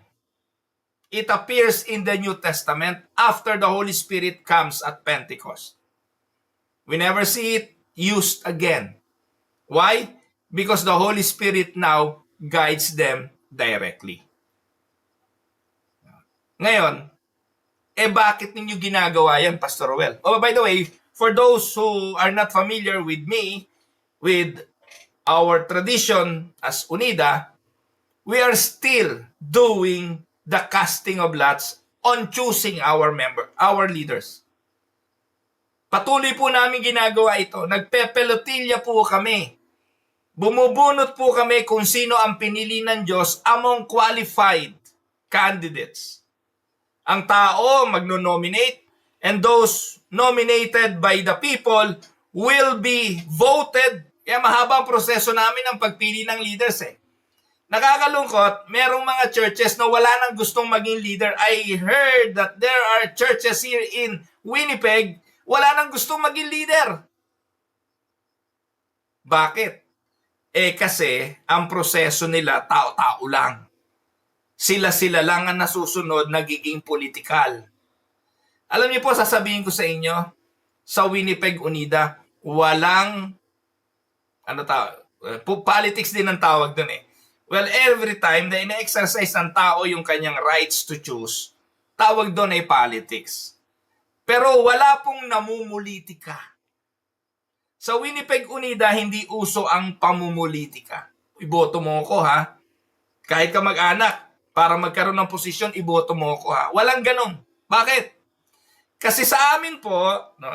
Speaker 1: it appears in the New Testament after the Holy Spirit comes at Pentecost. We never see it used again. Why? Because the Holy Spirit now guides them directly. Ngayon, bakit ninyo ginagawa yan, Pastor Ruel? Oh, by the way, for those who are not familiar with me, with our tradition as UNIDA, we are still doing the casting of lots on choosing our leaders. Patuloy po namin ginagawa ito. Nagpepelotilya po kami. Bumubunot po kami kung sino ang pinili ng Diyos among qualified candidates. Ang tao magno-nominate, and those nominated by the people will be voted. Kaya mahaba ang proseso namin ng pagpili ng leaders Nakakalungkot, merong mga churches na wala nang gustong maging leader. I heard that there are churches here in Winnipeg, wala nang gustong maging leader. Bakit? Kasi ang proseso nila tao-tao lang. Sila-sila lang ang nasusunod, nagiging politikal. Alam niyo po, sasabihin ko sa inyo, sa Winnipeg Unida, walang, politics din ang tawag dun Well, every time na ina-exercise ng tao yung kanyang rights to choose, tawag doon ay politics. Pero wala pong namumulitika. Sa Winnipeg Unida, hindi uso ang pamumulitika. Iboto mo ko Kahit ka mag-anak, para magkaroon ng posisyon, iboto mo ko Walang ganun. Bakit? Kasi sa amin po,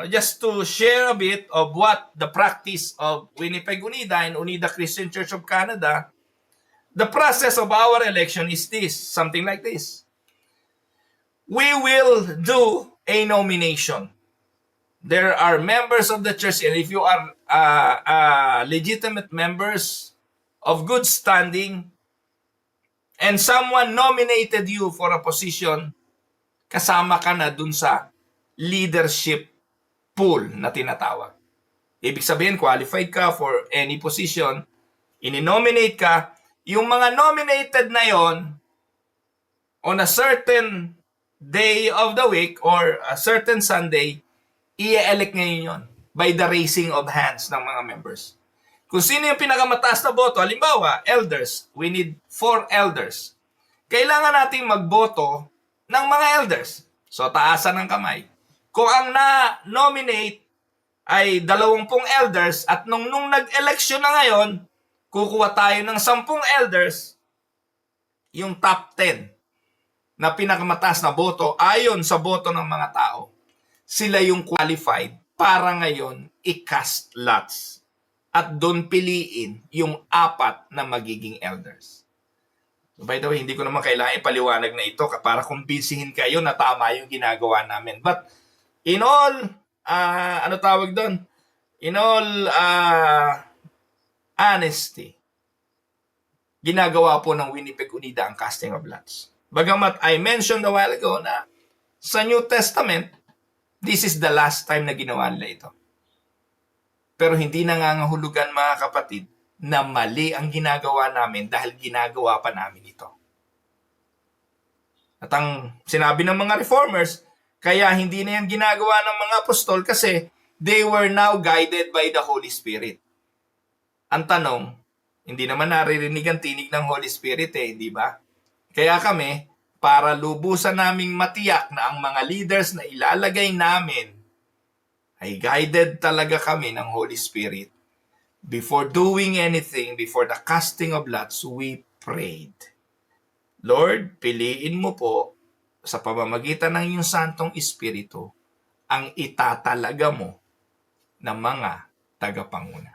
Speaker 1: just to share a bit of what the practice of Winnipeg Unida and Unida Christian Church of Canada, the process of our election is this, something like this. We will do a nomination. There are members of the church, and if you are legitimate members of good standing, and someone nominated you for a position, kasama ka na dun sa leadership pool na tinatawag. Ibig sabihin, qualified ka for any position, ini-nominate ka, yung mga nominated na yon, on a certain day of the week or a certain Sunday, i-elect ngayon yon by the raising of hands ng mga members. Kung sino yung pinakamataas na boto, halimbawa, elders, we need 4 elders. Kailangan nating magboto ng mga elders. So, taasan ng kamay. Kung ang na-nominate ay 20 elders at nung nag-election na ngayon, kukuha tayo ng 10 elders, yung top 10 na pinakamataas na boto ayon sa boto ng mga tao. Sila yung qualified para ngayon i-cast lots. At doon piliin yung 4 na magiging elders. So by the way, hindi ko naman kailangan ipaliwanag na ito para kumbinsihin kayo na tama yung ginagawa namin. But in all, In all honesty, ginagawa po ng Winnipeg Unida ang casting of lots. Bagamat I mentioned a while ago na sa New Testament, this is the last time na ginawa nila ito. Pero hindi nangangahulugan mga kapatid na mali ang ginagawa namin dahil ginagawa pa namin ito. At ang sinabi ng mga reformers, kaya hindi na yan ginagawa ng mga apostol kasi they were now guided by the Holy Spirit. Ang tanong, Hindi naman naririnig ang tinig ng Holy Spirit hindi ba? Kaya kami, para lubusan naming matiyak na ang mga leaders na ilalagay namin ay guided talaga kami ng Holy Spirit. Before doing anything, before the casting of lots, we prayed. Lord, piliin mo po sa pamamagitan ng iyong Santong Espiritu ang itatalaga mo ng mga tagapanguna.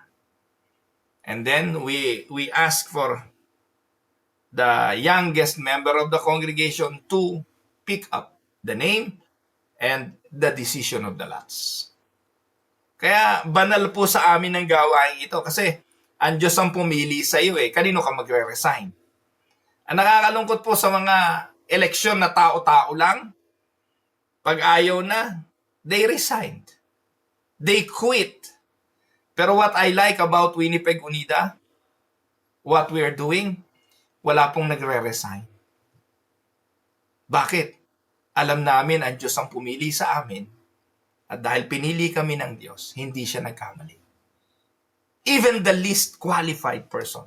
Speaker 1: And then we ask for the youngest member of the congregation to pick up the name and the decision of the lots. Kaya banal po sa amin ang gawain ito kasi ang Diyos ang pumili sa iyo Kanino ka magre-resign? Ang nakakalungkot po sa mga eleksyon na tao-tao lang, pag ayaw na, they resigned. They quit. Pero what I like about Winnipeg Unida, what we are doing, wala pong nagre-resign. Bakit? Alam namin ang Diyos ang pumili sa amin at dahil pinili kami ng Diyos, hindi siya nagkamali. Even the least qualified person.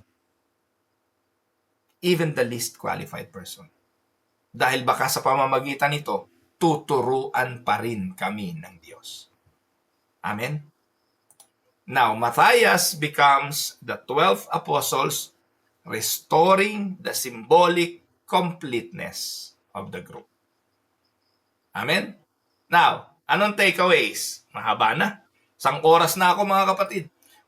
Speaker 1: Even the least qualified person. Dahil baka sa pamamagitan nito, tuturuan pa rin kami ng Diyos. Amen? Now, Matthias becomes the 12 apostles, restoring the symbolic completeness of the group. Amen? Now, anong takeaways? Mahaba na. Isang oras na ako mga kapatid.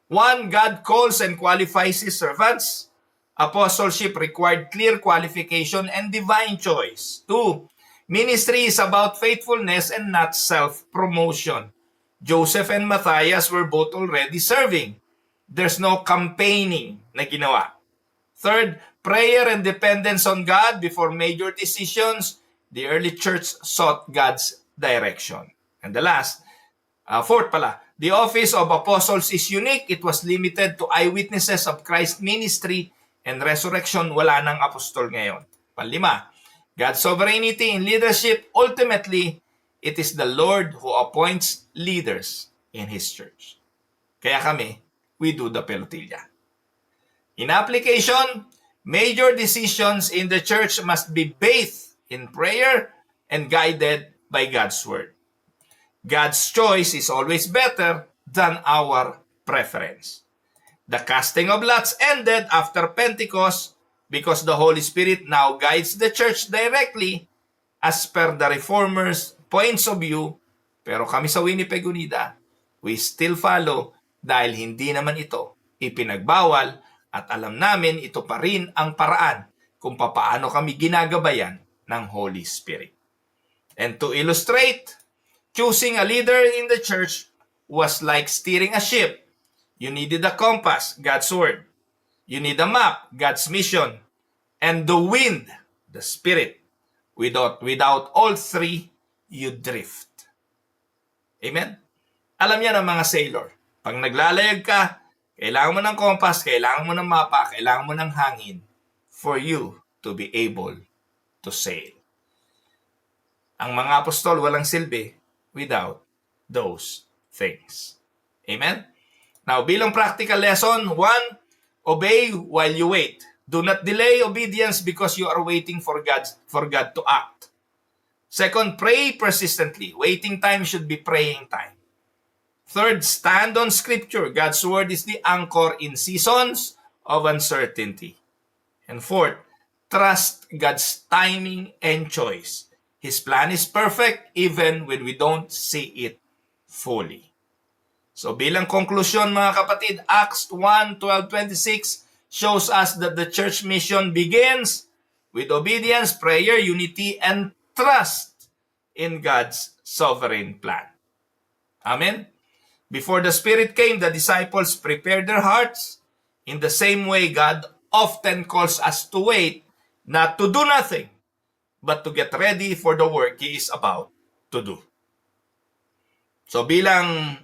Speaker 1: 1, God calls and qualifies His servants. Apostleship required clear qualification and divine choice. 2, ministry is about faithfulness and not self-promotion. Joseph and Matthias were both already serving. There's no campaigning na ginawa. 3, prayer and dependence on God before major decisions. The early church sought God's direction. And the last, 4th pala, the office of apostles is unique. It was limited to eyewitnesses of Christ's ministry and resurrection. Wala nang apostol ngayon. 5, God's sovereignty in leadership. Ultimately, it is the Lord who appoints leaders in His church. Kaya kami, we do the pelotilla. In application, major decisions in the church must be bathed in prayer and guided by God's word. God's choice is always better than our preference. The casting of lots ended after Pentecost because the Holy Spirit now guides the church directly as per the Reformers' points of view. Pero kami sa Winnipeg Unida, we still follow dahil hindi naman ito ipinagbawal at alam namin ito pa rin ang paraan kung papaano kami ginagabayan ng Holy Spirit. And to illustrate, choosing a leader in the church was like steering a ship. You needed a compass, God's word. You need a map, God's mission. And the wind, the Spirit. Without all three, you drift. Amen? Alam yan ang mga sailor. Pag naglalayag ka, kailangan mo ng compass, kailangan mo ng mapa, kailangan mo ng hangin for you to be able to sail. Ang mga apostol walang silbi without those things. Amen? Now, bilang practical lesson, 1, obey while you wait. Do not delay obedience because you are waiting for God to act. 2, pray persistently. Waiting time should be praying time. 3, stand on Scripture. God's Word is the anchor in seasons of uncertainty. And 4, trust God's timing and choice. His plan is perfect even when we don't see it fully. So bilang konklusyon mga kapatid, Acts 1:12-26 shows us that the church mission begins with obedience, prayer, unity, and trust in God's sovereign plan. Amen? Before the Spirit came, the disciples prepared their hearts. In the same way, God often calls us to wait, not to do nothing, but to get ready for the work He is about to do. So bilang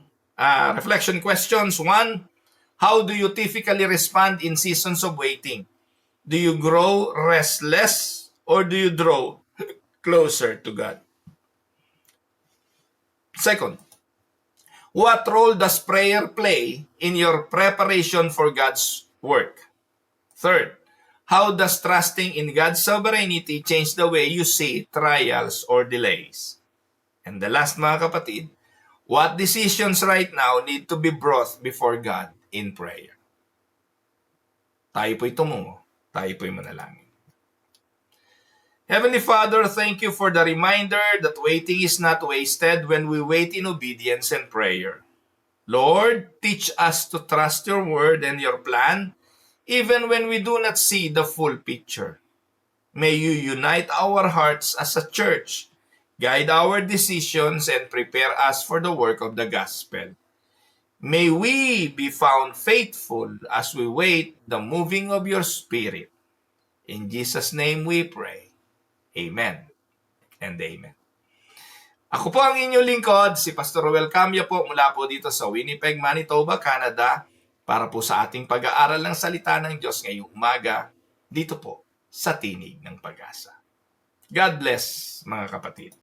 Speaker 1: reflection questions, 1, how do you typically respond in seasons of waiting? Do you grow restless or do you draw closer to God? 2, what role does prayer play in your preparation for God's work? Third, how does trusting in God's sovereignty change the way you see trials or delays? And the last, mga kapatid, what decisions right now need to be brought before God in prayer? Tayo po'y tumungo. Tayo po'y manalangin. Heavenly Father, thank you for the reminder that waiting is not wasted when we wait in obedience and prayer. Lord, teach us to trust your word and your plan, even when we do not see the full picture. May you unite our hearts as a church, guide our decisions, and prepare us for the work of the gospel. May we be found faithful as we wait the moving of your Spirit. In Jesus' name we pray. Amen and amen. Ako po ang inyong lingkod, si Pastor Roel Camya po mula po dito sa Winnipeg, Manitoba, Canada, para po sa ating pag-aaral ng salita ng Diyos ngayong umaga, dito po sa Tinig ng Pag-asa. God bless, mga kapatid.